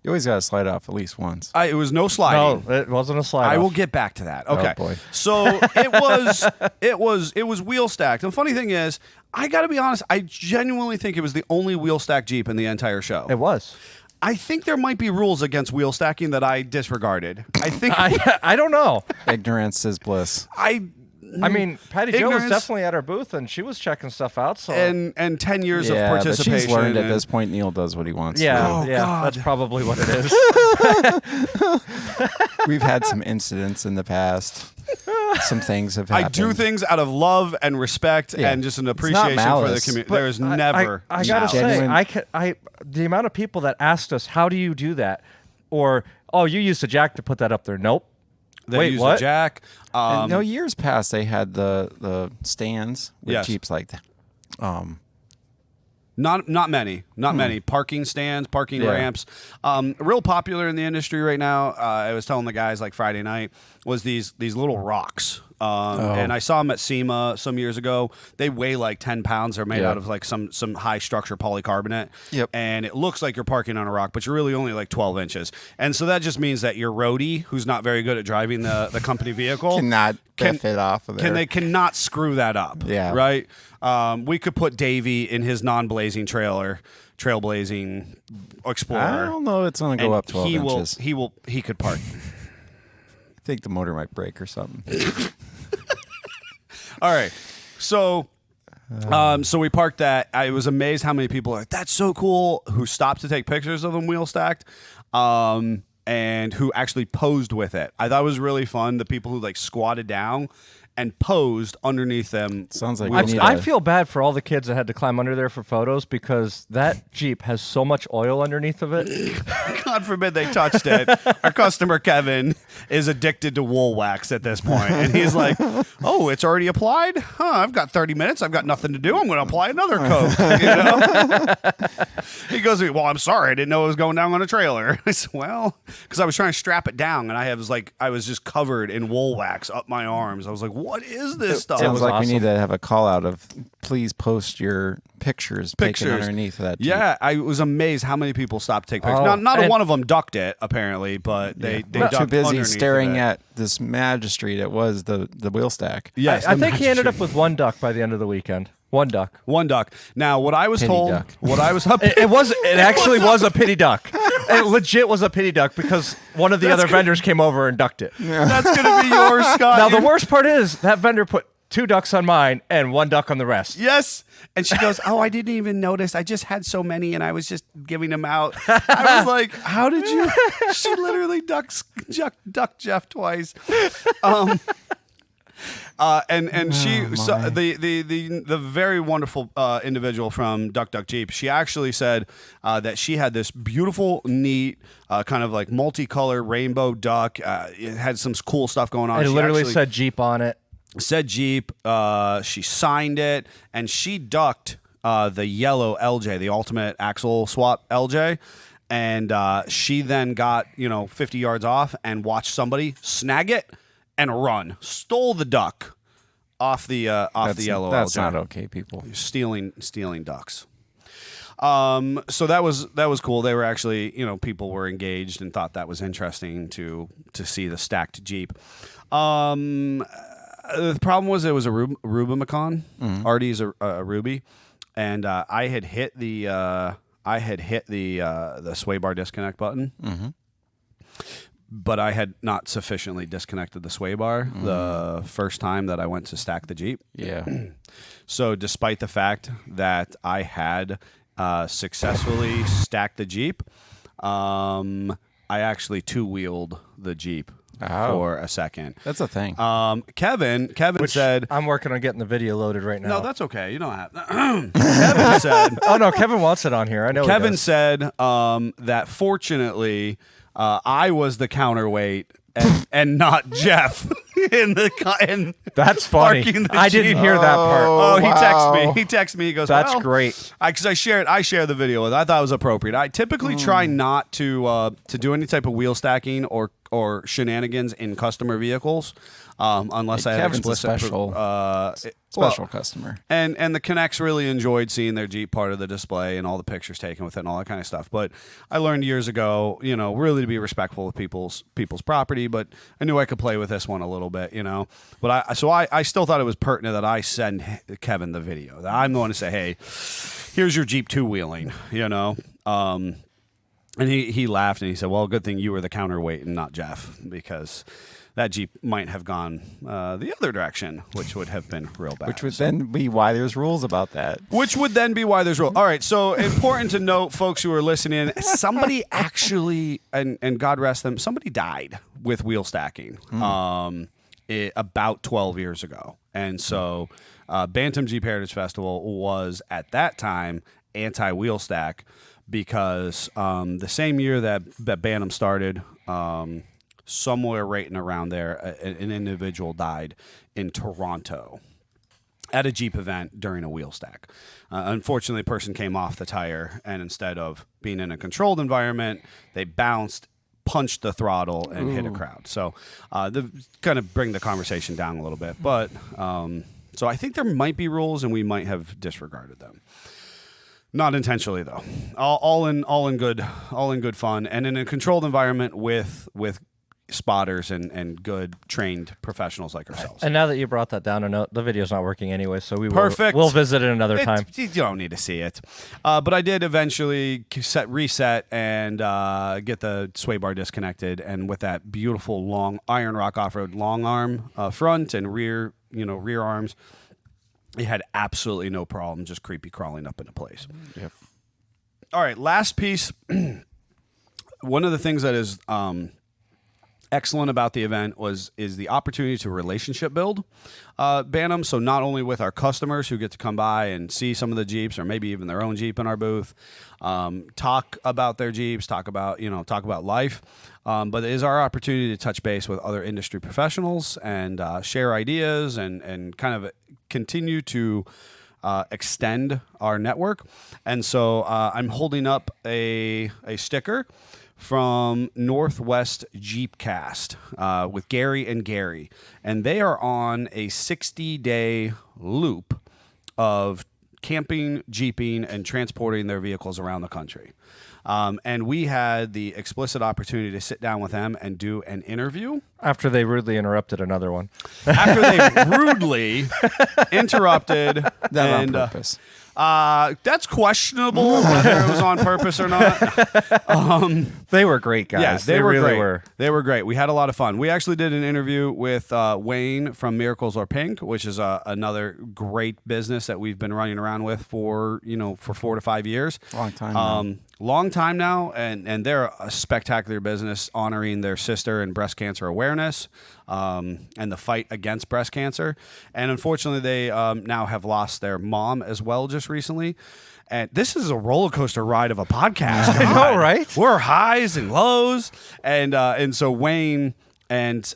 You always got to slide off at least once. it was no sliding. No, it wasn't a slide. I off. will get back to that. Okay. Oh, boy. So it was wheel stacked. And the funny thing is, I got to be honest, I genuinely think it was the only wheel stacked Jeep in the entire show. It was. I think there might be rules against wheel stacking that I disregarded. I think I don't know. Ignorance is bliss. I mean, Patty Jo was Ignorance. definitely at our booth, and she was checking stuff out. So and 10 years of Yeah, but participation. she's learned at and- this point Neil does what he wants. yeah, Oh, yeah, God. that's probably what it is. We've had some incidents in the past. Some things have I happened. do things out of love and respect Yeah. and just an not appreciation for the malice. community. But There is never. I gotta Genuine- say, the amount of people that asked us, "How do you do that?" or "Oh, you used a jack to put that up there." Nope. They Wait, use what? the jack. And no, years past they had the stands with Yes. Jeeps like that. Not many. Not many. Parking stands, parking Yeah. ramps. Real popular in the industry right now. I was telling the guys like Friday night was these little rocks. And I saw them at SEMA some years ago. They weigh like 10 pounds. They're made Yeah. out of like some high structure polycarbonate. Yep. And it looks like you're parking on a rock, but you're really only like 12 inches. And so that just means that your roadie, who's not very good at driving the company vehicle, Cannot biff it off of there. cannot screw that up. Yeah. Right? We could put Davey in his non-blazing trailblazing Explorer. I don't know. It's going to go and up 12 inches. He could park. I think the motor might break or something. All right. So we parked that. I was amazed how many people are like, that's so cool, who stopped to take pictures of them wheel stacked. And who actually posed with it. I thought it was really fun. The people who like squatted down and posed underneath them. Sounds like wheel we need stacked. I feel bad for all the kids that had to climb under there for photos because that Jeep has so much oil underneath of it. God forbid they touched it. Our customer Kevin is addicted to wool wax at this point, and he's like, "Oh, it's already applied? Huh? I've got 30 minutes. I've got nothing to do. I'm going to apply another coat." You know? He goes, "Well, I'm sorry. I didn't know it was going down on a trailer." I said, "Well, because I was trying to strap it down, and I was just covered in wool wax up my arms. I was like, what is this stuff?" Sounds like awesome. we need to have a call out of please post your pictures taken underneath that. Jeep. Yeah, I was amazed how many people stopped to take pictures. Oh, Not and- one of them ducked it, apparently, but they We're ducked too busy underneath staring of it. at this magistrate. It was the wheel stack. Yes, I the think he ended up magistrate. with one duck by the end of the weekend. One duck. One duck. Now, what I was Pity told, duck. what I was It actually was a pity duck. It legit was a pity duck because one of the other vendors came over and ducked it. That's gonna be yours, Scott. Now the worst part is that vendor put 2 ducks on mine and 1 duck on the rest. Yes. And she goes, "Oh, I didn't even notice. I just had so many, and I was just giving them out." I was like, "How did you?" She literally ducked Jeff twice. And she so the very wonderful individual from Duck Jeep. She actually said that she had this beautiful, neat, kind of like multicolored rainbow duck. It had some cool stuff going on. It She literally actually said Jeep on it. said Jeep. She signed it, and she ducked the yellow LJ, the ultimate axle swap LJ. And she then got 50 yards off and watched somebody snag it and run. Stole the duck off the yellow That's LJ. not okay, people. Stealing ducks. So that was cool. They were actually, people were engaged and thought that was interesting to see the stacked Jeep. The problem was it was a Rubicon. Artie's a Ruby, and I had hit the sway bar disconnect button. But I had not sufficiently disconnected the sway bar the first time that I went to stack the Jeep. Yeah. So despite the fact that I had successfully stacked the Jeep, I actually two-wheeled the Jeep for a second. That's a thing. Kevin said... I'm working on getting the video loaded right now. No, that's okay. You don't have... Kevin said... Oh, no, Kevin wants it on here. I know Kevin he does. said that fortunately I was the counterweight and not Jeff That's funny. parking the I didn't Jeep. hear that part. Oh, he texted wow. me. He texted me. He goes, That's well, great. Because I share the video with it. I thought it was appropriate. I typically try not to do any type of wheel stacking or shenanigans in customer vehicles, unless I have Kevin's a explicit special customer. And the Connects really enjoyed seeing their Jeep part of the display and all the pictures taken with it and all that kind of stuff. But I learned years ago, really to be respectful of people's property. But I knew I could play with this one a little bit, But I still thought it was pertinent that I send Kevin the video. That I'm going to say, hey, here's your Jeep two-wheeling, And he laughed and he said, well, good thing you were the counterweight and not Jeff, because that Jeep might have gone the other direction, which would have been real bad. Which would then be why there's rules about that. Which would then be why there's rules. All right, so important to note, folks who are listening, somebody actually, and God rest them, somebody died with wheel stacking about 12 years ago. And so Bantam Jeep Heritage Festival was, at that time, anti-wheel stack, because the same year that Bantam started, somewhere right and around there, an individual died in Toronto. at a Jeep event during a wheel stack. Unfortunately, the person came off the tire, and instead of being in a controlled environment, they bounced, punched the throttle, and hit a crowd. So kind of bring the conversation down a little bit. But so I think there might be rules, and we might have disregarded them. Not intentionally, though. All in good fun, and in a controlled environment with spotters and good trained professionals like ourselves. And now that you brought that down, I know the video's not working anyway, so Perfect. We'll visit it another time. You don't need to see it. But I did eventually reset and get the sway bar disconnected, and with that beautiful long Iron Rock off-road long arm front and rear arms, it had absolutely no problem just creepy crawling up into place. Yep. All right, last piece. One of the things that is excellent about the event is the opportunity to relationship build Bantam. So not only with our customers who get to come by and see some of the Jeeps, or maybe even their own Jeep in our booth, talk about their Jeeps, talk about life, but it is our opportunity to touch base with other industry professionals and share ideas and kind of continue to extend our network. And so I'm holding up a sticker from Northwest Jeepcast with Gary and Gary, and they are on a 60-day loop of camping, jeeping, and transporting their vehicles around the country. And we had the explicit opportunity to sit down with them and do an interview. After they rudely interrupted another one. After they rudely interrupted. That on purpose. That's questionable whether it was on purpose or not. They were great guys. Yeah, they really great. were. They were great. We had a lot of fun. We actually did an interview with Wayne from Miracles Are Pink, which is another great business that we've been running around with for 4 to 5 years. Long time now. And they're a spectacular business honoring their sister and breast cancer awareness and the fight against breast cancer. And unfortunately, they now have lost their mom as well just recently. And this is a roller coaster ride of a podcast. I know, right? We're highs and lows, and so Wayne and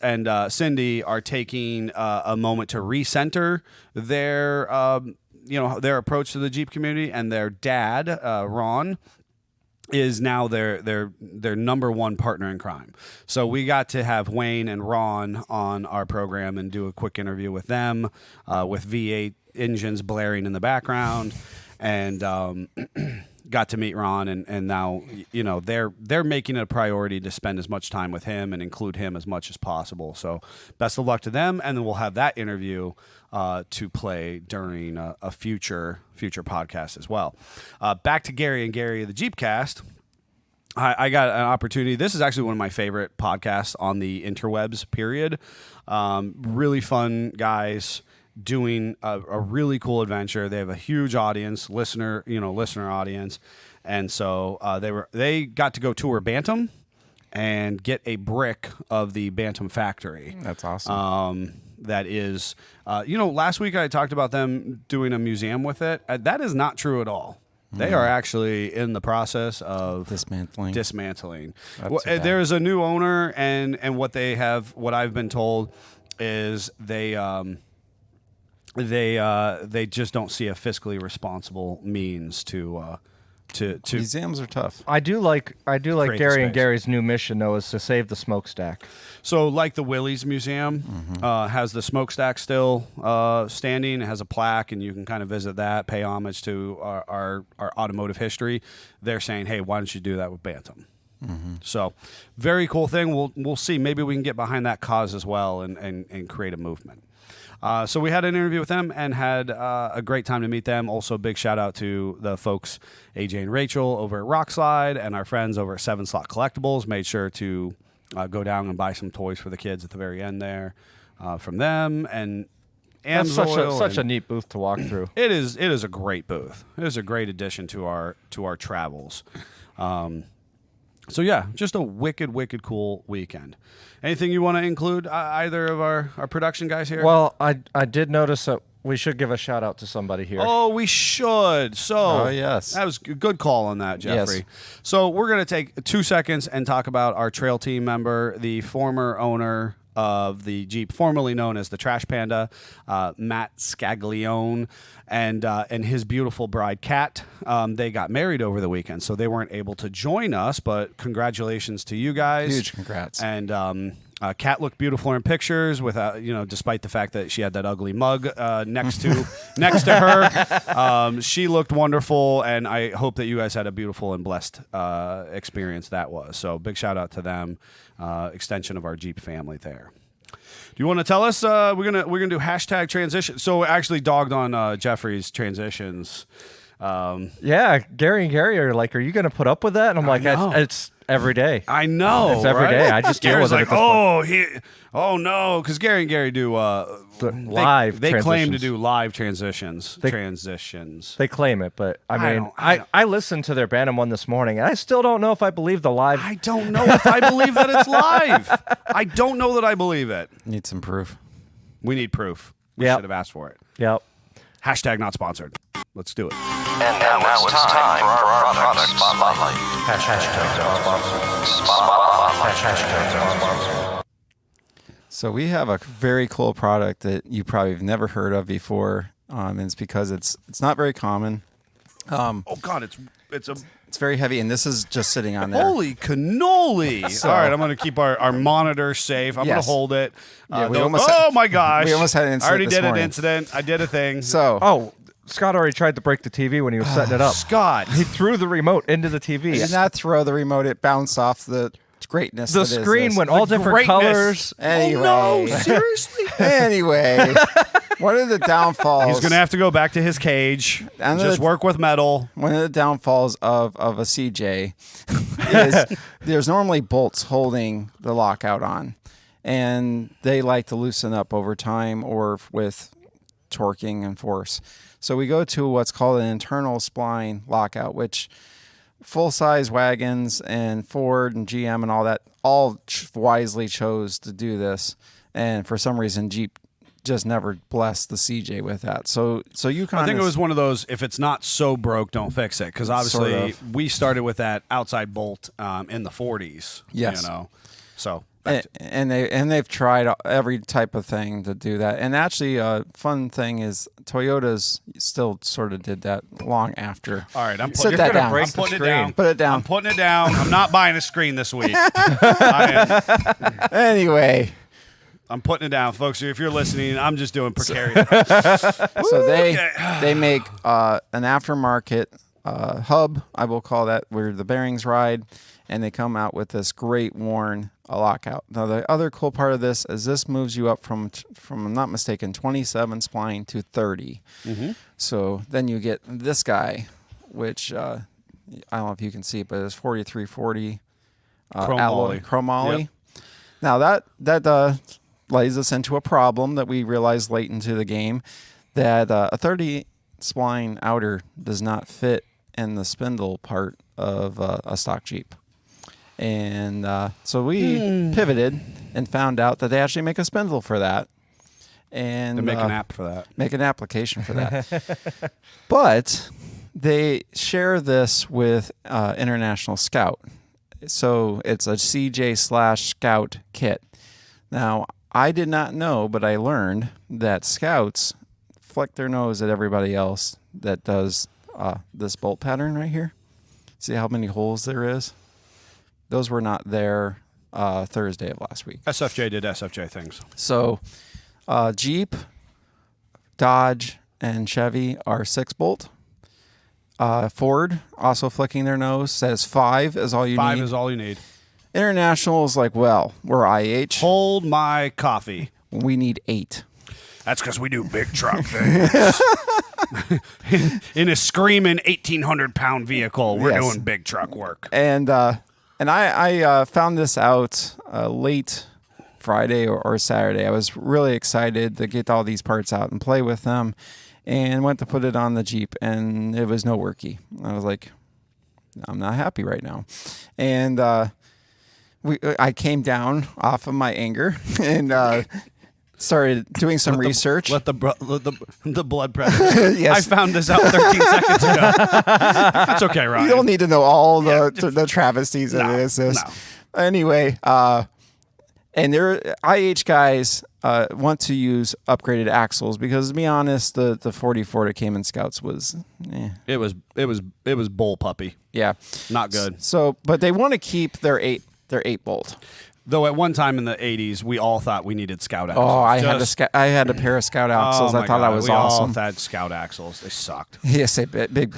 Cindy are taking a moment to recenter their approach to the Jeep community, and their dad Ron is now their number one partner in crime. So we got to have Wayne and Ron on our program and do a quick interview with them, with V8 engines blaring in the background. And got to meet Ron, and now they're making it a priority to spend as much time with him and include him as much as possible. So best of luck to them, and then we'll have that interview to play during a future podcast as well. Back to Gary and Gary, the Jeepcast. I got an opportunity. This is actually one of my favorite podcasts on the interwebs. Period. Really fun guys. Doing a really cool adventure. They have a huge audience, listener audience, and so they got to go tour Bantam and get a brick of the Bantam factory. That's awesome. That is, last week I talked about them doing a museum with it. That is not true at all. They are actually in the process of dismantling. There is a new owner, and what I've been told is they just don't see a fiscally responsible means to museums are tough. I do like Create Gary and space. Gary's new mission though, is to save the smokestack. So like the Willys Museum has the smokestack still standing. It has a plaque, and you can kind of visit that, pay homage to our automotive history. They're saying, hey, why don't you do that with Bantam? So very cool thing. We'll see. Maybe we can get behind that cause as well and create a movement. So we had an interview with them and had a great time to meet them. Also, big shout out to the folks, AJ and Rachel over at Rockslide, and our friends over at 7 Slot Collectibles. Made sure to go down and buy some toys for the kids at the very end there from them. And That's such a neat booth to walk through. It is a great booth. It is a great addition to our travels. So yeah, just a wicked cool weekend. Anything you want to include, either of our production guys here? Well, I did notice that we should give a shout out to somebody here. Oh, we should. So yes. That was a good call on that, Jeffrey. Yes. So we're going to take 2 seconds and talk about our trail team member, the former owner of the Jeep, formerly known as the Trash Panda, Matt Scaglione, and his beautiful bride, Kat. They got married over the weekend, so they weren't able to join us, but congratulations to you guys. Huge congrats. And Kat looked beautiful in pictures, without despite the fact that she had that ugly mug next to her. She looked wonderful, and I hope that you guys had a beautiful and blessed experience that was. So big shout out to them, extension of our Jeep family there. Do you want to tell us? We're gonna do hashtag transition. So actually dogged on Jeffrey's transitions. Yeah, Gary and Gary are like, "Are you going to put up with that?" And I'm like, "It's every day. I know. It's every right? day. I just deal Gary's with it." like, at this point. oh no, because Gary and Gary do live They claim to transitions. do live transitions. They claim it, but I listened to their Bantam one this morning, and I still don't know if I believe the live. I don't know if I believe that it's live. I don't know that I believe it. Need some proof. We need proof. We Yep. should have asked for it. Yep. Hashtag not sponsored. Let's do it. And now it's time for our product spotlight. Spotlight. So we have a very cool product that you probably have never heard of before, and it's because it's not very common. Oh God, it's a It's very heavy, and this is just sitting on there. holy cannoli! So- All right, I'm going to keep our monitor safe. I'm going Yes. to hold it. Yeah, we don't- almost oh had- my gosh! we almost had an I incident already this did morning. an incident. I did a thing. So Oh, Scott already tried to break the TV when he was setting it up. Scott, He threw the remote into the TV. he did not throw the remote; it bounced off the greatness. The that is screen this. went all different greatness. colors. Anyway, Oh, no, seriously? anyway, one of the downfalls. He's going to have to go back to his cage. And Just the- work with metal. One of the downfalls of a CJ is there's normally bolts holding the lockout on, and they like to loosen up over time or with torquing and force. So we go to what's called an internal spline lockout, which full-size wagons and Ford and GM and all that all wisely chose to do this, and for some reason Jeep just never blessed the CJ with that. So you kind I of think it was one of those, if it's not so broke, don't fix it. Because obviously Sort of. we started with that outside bolt in the 40s. Yes. So and they've tried every type of thing to do that. And actually, a fun thing is Toyota's still sort of did that long after. all right, I'm Sit putting, that down. break I'm putting it screen. down. Put it down. I'm putting it down. I'm not buying a screen this week. I am. Anyway, I'm putting it down, folks. If you're listening, I'm just doing precarious. so they make an aftermarket hub, I will call that, where the bearings ride, and they come out with this great worn lockout. Now, the other cool part of this is this moves you up from I'm not mistaken, 27 spline to 30. Mm-hmm. So then you get this guy, which I don't know if you can see it, but it's 4340 alloy chromoly. Yep. Now that lays us into a problem that we realized late into the game, that a 30 spline outer does not fit in the spindle part of a stock Jeep. And so we pivoted and found out that they actually make a spindle for that. And To make an app for that. make an application for that. But they share this with International Scout. So it's a CJ/Scout kit. Now, I did not know, but I learned that Scouts flick their nose at everybody else that does this bolt pattern right here. See how many holes there is? Those were not there Thursday of last week. SFJ did SFJ things. So Jeep, Dodge, and Chevy are 6-bolt. Ford also flicking their nose, says 5 is all you 5 need. is all you need. International is like, well, we're IH. Hold my coffee. We need 8. That's because we do big truck things. in a screaming 1,800-pound vehicle, we're Yes. doing big truck work. And I found this out late Friday or Saturday. I was really excited to get all these parts out and play with them, and went to put it on the Jeep, and it was no worky. I was like, I'm not happy right now. And I came down off of my anger and started doing some research. Let the blood pressure. Yes. I found this out 13 seconds ago. That's okay, Ryan. You don't need to know all the travesties of this. no. Anyway, And their IH guys want to use upgraded axles because, to be honest, the 44 that came in Scouts was, It was bull puppy. yeah, Not good. So, but they want to keep their 8 bolt. Though at one time in the 80s, we all thought we needed Scout axles. Oh, I had a pair of Scout axles. Oh I my thought God, I was we awesome. all had Scout axles. They sucked. Yes, a big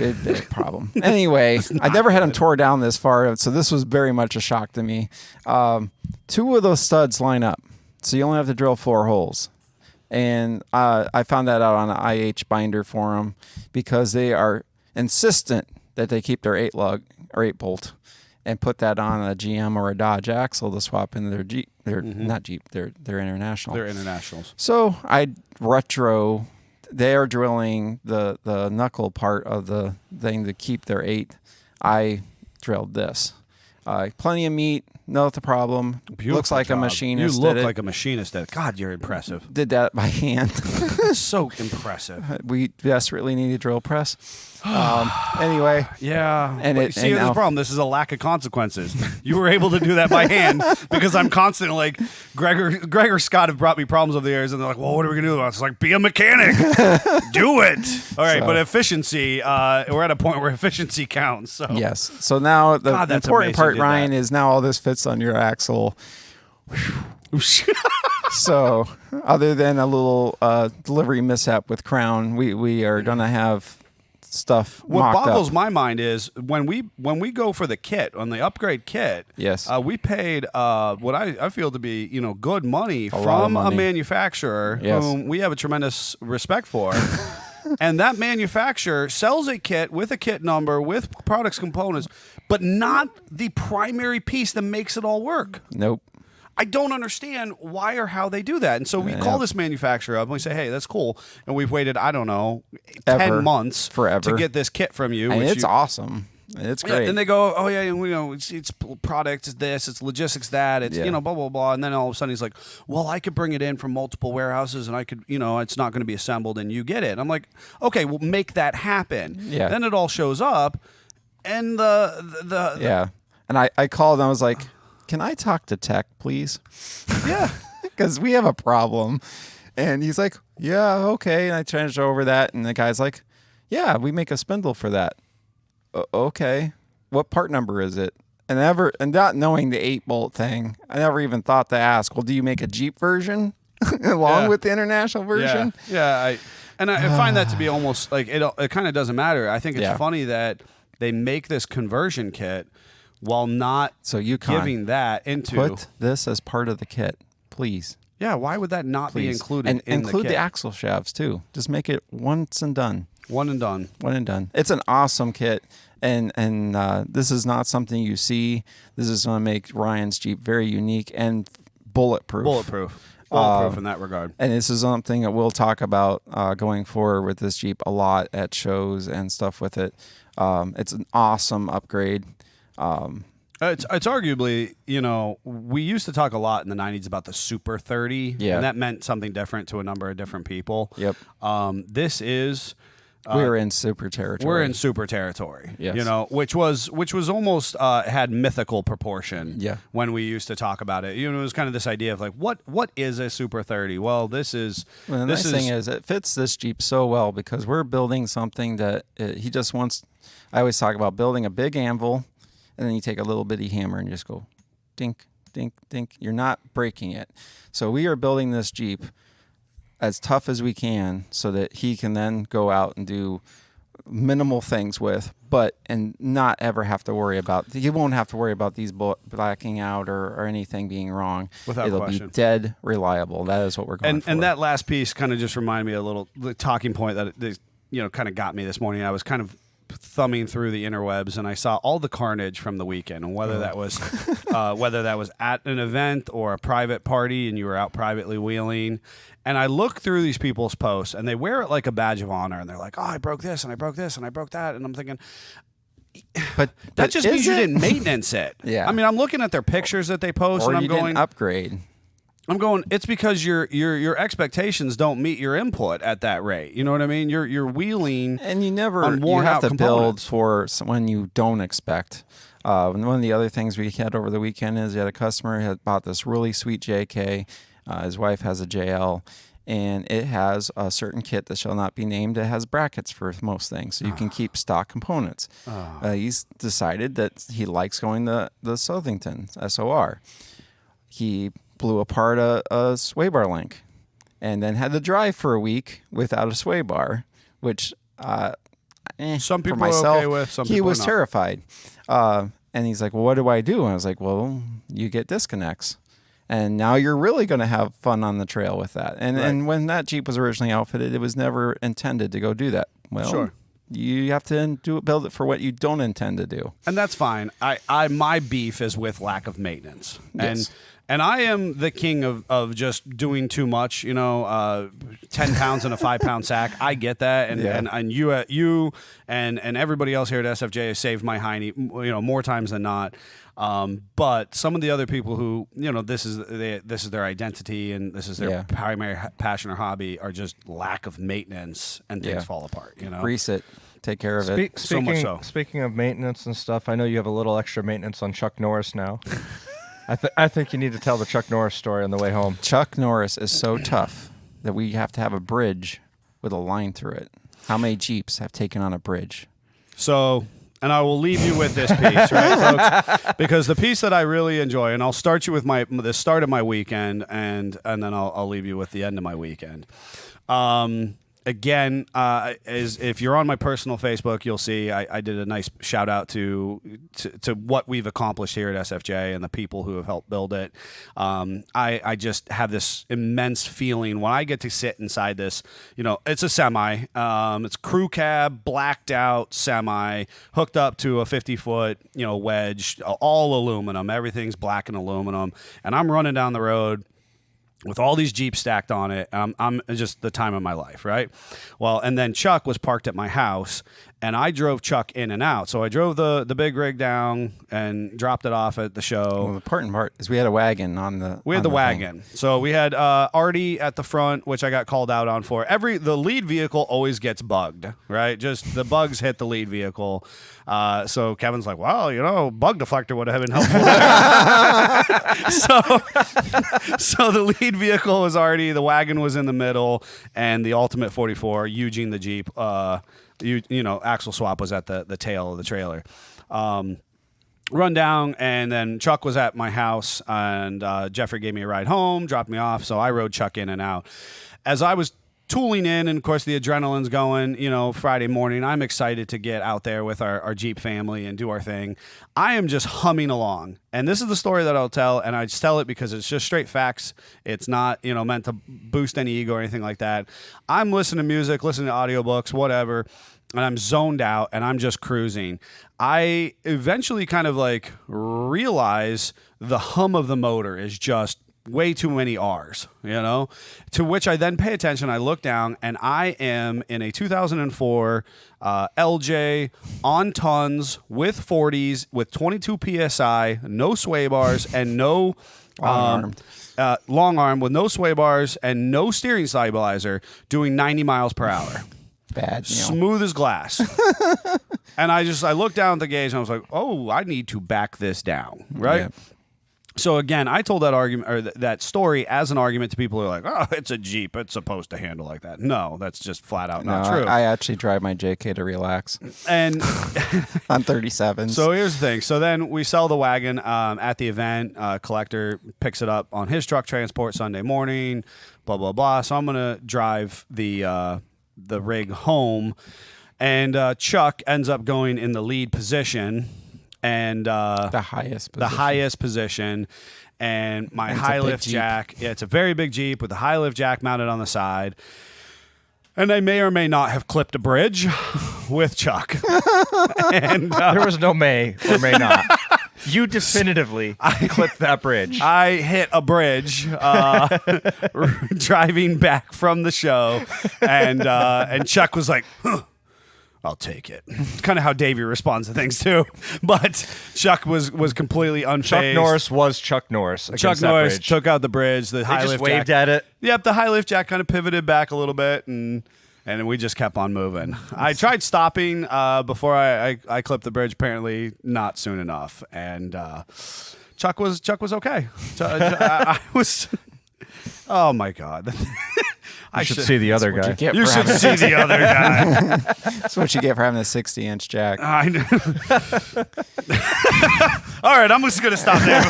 problem. Anyway, I never had them tore down this far, so this was very much a shock to me. 2 of those studs line up, so you only have to drill 4 holes. And I found that out on an IH binder forum because they are insistent that they keep their 8 lug or 8 bolt and put that on a GM or a Dodge axle to swap into their Jeep. Not Jeep, they're International. They're Internationals. So they are drilling the knuckle part of the thing to keep their 8. I drilled this. Plenty of meat, not the problem. Beautiful Looks like job. a machinist. You look did it. like a machinist. God, you're impressive. Did that by hand. So impressive. We desperately need a drill press. Anyway. Yeah. And But it- see, and here's the now- problem. This is a lack of consequences. You were able to do that by hand because I'm constantly like, Greg or Scott have brought me problems over the years, and they're like, well, what are we going to do? It's like, be a mechanic. Do it. All right. So- But efficiency, we're at a point where efficiency counts. So. Yes. So now the God, that's important amazing part, you did Ryan, that. is now all this fits on your axle. So, other than a little delivery mishap with Crown, we are going to have stuff What mocked boggles up. my mind is when we go for the kit, on the upgrade kit. Yes. We paid what I feel to be good money lot of from a money. manufacturer Yes. whom we have a tremendous respect for. And that manufacturer sells a kit with a kit number with products components, but not the primary piece that makes it all work. Nope. I don't understand why or how they do that. And so we call this manufacturer up and we say, hey, that's cool. And we've waited, I don't know, 10 months Forever. to get this kit from you. And which it's awesome. It's Yeah, great. and they go, oh yeah, it's product, it's this, it's logistics, that, it's Yeah. blah blah blah, and then all of a sudden he's like, well, I could bring it in from multiple warehouses, and I could, it's not going to be assembled, and you get it. And I'm like, okay, well, make that happen. Yeah. Then it all shows up, and the Yeah. And I called and I was like, can I talk to tech, please? yeah. Because we have a problem. And he's like, yeah, okay. And I changed over that. And the guy's like, yeah, we make a spindle for that. Okay. What part number is it? And not knowing the 8 bolt thing, I never even thought to ask, well, do you make a Jeep version along Yeah. with the International version? Yeah. I find that to be almost like it kind of doesn't matter. I think it's Yeah. funny that they make this conversion kit while not So you giving that into put this as part of the kit, please. Yeah, why would that not be Please. included And in include the the kit? axle shafts too. Just make it once and done. One and done. One and done. It's an awesome kit, and this is not something you see. This is going to make Ryan's Jeep very unique and bulletproof. Bulletproof in that regard. And this is something that we'll talk about going forward with this Jeep a lot at shows and stuff with it. It's an awesome upgrade. It's arguably, we used to talk a lot in the 90s about the Super 30. Yeah. And that meant something different to a number of different people. Yep. This is... We're in super territory. We're in super territory, Yes. which was almost had mythical proportion. Yeah. When we used to talk about it, it was kind of this idea of like, what is a Super 30? Well, this is. Well, the nice thing is it fits this Jeep so well because we're building something that he just wants. I always talk about building a big anvil, and then you take a little bitty hammer and you just go, dink, dink, dink. You're not breaking it. So we are building this Jeep as tough as we can so that he can then go out and do minimal things with, and not ever have to worry about. He won't have to worry about these blacking out or anything being wrong. Without It'll question. be dead reliable. That is what we're going for. And that last piece kind of just reminded me a little the talking point that kind of got me this morning. I was kind of thumbing through the interwebs and I saw all the carnage from the weekend, and whether that was at an event or a private party and you were out privately wheeling. And I look through these people's posts and they wear it like a badge of honor, and they're like, oh, I broke this and I broke this and I broke that, and I'm thinking, but that just is means you it? didn't maintenance it. Yeah. I mean, I'm looking at their pictures that they post Or and I'm you going, didn't upgrade. I'm going. It's because your expectations don't meet your input at that rate. You know what I mean? You're wheeling, and you never on worn you have out to components. build for when you don't expect. And one of the other things we had over the weekend is you had a customer who had bought this really sweet JK. His wife has a JL, and it has a certain kit that shall not be named. It has brackets for most things, so you can keep stock components. He's decided that he likes going the Southington SOR. He blew apart a sway bar link, and then had to drive for a week without a sway bar, which Some people for myself, are okay with. Some he people was are not. terrified. And he's like, well, what do I do? And I was like, well, you get disconnects. And now you're really going to have fun on the trail with that. And when that Jeep was originally outfitted, it was never intended to go do that. Well, Sure. You have to build it for what you don't intend to do. And that's fine. My beef is with lack of maintenance. Yes. And I am the king of just doing too much, 10 pounds in a 5-pound sack. I get that. And you and everybody else here at SFJ has saved my hiney, more times than not. But some of the other people who, this is their identity and this is their primary passion or hobby are just lack of maintenance, and things fall apart, Grease it. Take care of it. So much so. Speaking of maintenance and stuff, I know you have a little extra maintenance on Chuck Norris now. I think you need to tell the Chuck Norris story on the way home. Chuck Norris is so tough that we have to have a bridge with a line through it. How many Jeeps have taken on a bridge? So, and I will leave you with this piece, right, folks? Because the piece that I really enjoy, and I'll start you with the start of my weekend, and then I'll leave you with the end of my weekend. Again, is if you're on my personal Facebook, you'll see I did a nice shout out to what we've accomplished here at SFJ and the people who have helped build it. I just have this immense feeling when I get to sit inside this. It's a semi. It's crew cab, blacked out semi, hooked up to a 50-foot wedge, all aluminum. Everything's black and aluminum, and I'm running down the road with all these Jeeps stacked on it. I'm just the time of my life, right? Well, and then Chuck was parked at my house, and I drove Chuck in and out. So I drove the big rig down and dropped it off at the show. Well, the important part is we had a wagon on the. We had the wagon. So we had Artie at the front, which I got called out on for. The lead vehicle always gets bugged, right? Just the bugs hit the lead vehicle. So Kevin's like, well, bug deflector would have been helpful there. So the lead vehicle was Artie, the wagon was in the middle, and the Ultimate 44, Eugene the Jeep, axle swap was at the tail of the trailer. Run down, and then Chuck was at my house, and Jeffrey gave me a ride home, dropped me off, so I rode Chuck in and out. As I was tooling in, and of course the adrenaline's going, Friday morning, I'm excited to get out there with our Jeep family and do our thing. I am just humming along, and this is the story that I'll tell, and I just tell it because it's just straight facts. It's not, meant to boost any ego or anything like that. I'm listening to music, listening to audiobooks, whatever, and I'm zoned out, and I'm just cruising. I eventually kind of realize the hum of the motor is just way too many R's, to which I then pay attention. I look down, and I am in a 2004 LJ on tons with 40s with 22 PSI, no sway bars, and no long arm with no sway bars and no steering stabilizer, doing 90 miles per hour. Bad. Smooth as glass. And I looked down at the gauge, and I was like, oh, I need to back this down, right? Yeah. So again, I told that argument or that story as an argument to people who are like, "Oh, it's a Jeep; it's supposed to handle like that." No, that's just flat out not true. I actually drive my JK to relax, and on 37s. So here's the thing. So then we sell the wagon at the event. Collector picks it up on his truck transport Sunday morning. Blah blah blah. So I'm gonna drive the rig home, and Chuck ends up going in the lead position. And the highest position, and my high lift jack. Yeah, it's a very big Jeep with a high lift jack mounted on the side. And I may or may not have clipped a bridge with Chuck. And there was no may or may not. You definitively clipped that bridge. I hit a bridge driving back from the show, and Chuck was like, huh. I'll take it. It's kind of how Davey responds to things too. But Chuck was completely unfazed. Chuck Norris was Chuck Norris. Chuck Norris took out the bridge. The high just lift waved jack. at it. Yep, the high lift jack kind of pivoted back a little bit, and we just kept on moving. I tried stopping before I clipped the bridge. Apparently, not soon enough. And Chuck was okay. I was. Oh my God. I should see the other guy. You should see the other guy. That's what you get for having a 60-inch jack. I know. All right, I'm just going to stop there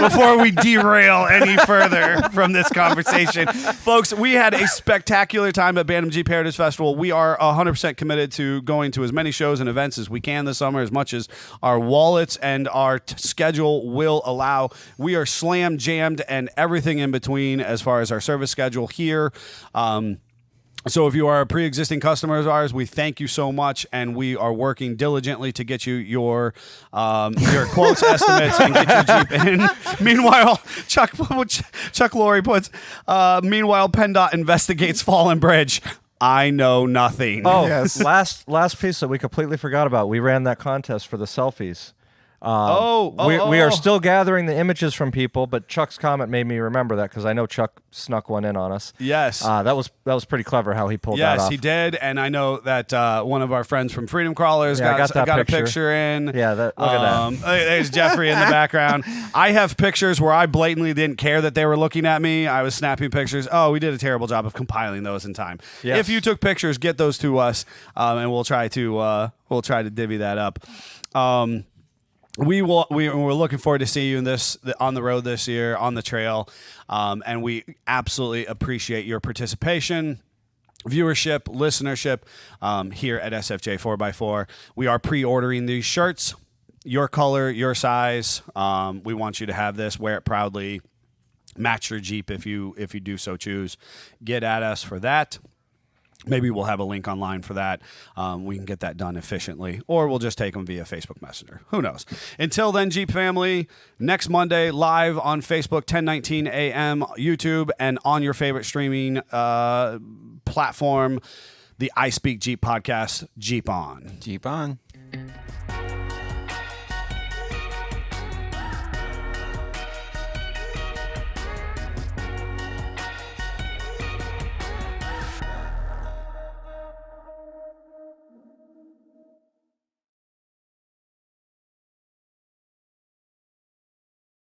before we derail any further from this conversation. Folks, we had a spectacular time at Bantam Jeep Heritage Festival. We are 100% committed to going to as many shows and events as we can this summer, as much as our wallets and our schedule will allow. We are slam jammed and everything in between as far as our service schedule here. So if you are a pre-existing customer of ours, we thank you so much, and we are working diligently to get you your quotes, estimates, and get your Jeep in. Meanwhile, Chuck Lorre puts, meanwhile, PennDOT investigates fallen bridge. I know nothing. Oh, Yes. last piece that we completely forgot about. We ran that contest for the selfies. We are still gathering the images from people, but Chuck's comment made me remember that because I know Chuck snuck one in on us. Yes. That was pretty clever how he pulled that off. Yes, he did, and I know that one of our friends from Freedom Crawlers got a picture in. Yeah, look at that. There's Jeffrey in the background. I have pictures where I blatantly didn't care that they were looking at me. I was snapping pictures. Oh, we did a terrible job of compiling those in time. Yes. If you took pictures, get those to us, and we'll try to divvy that up. We're looking forward to see you on the road this year, on the trail, and we absolutely appreciate your participation, viewership, listenership here at SFJ 4x4. We are pre-ordering these shirts, your color, your size. We want you to have this, wear it proudly, match your Jeep if you do so choose. Get at us for that. Maybe we'll have a link online for that. We can get that done efficiently, or we'll just take them via Facebook Messenger. Who knows? Until then, Jeep family, next Monday, live on Facebook, 10:19 a.m., YouTube, and on your favorite streaming platform, the I Speak Jeep podcast, Jeep On. Jeep on.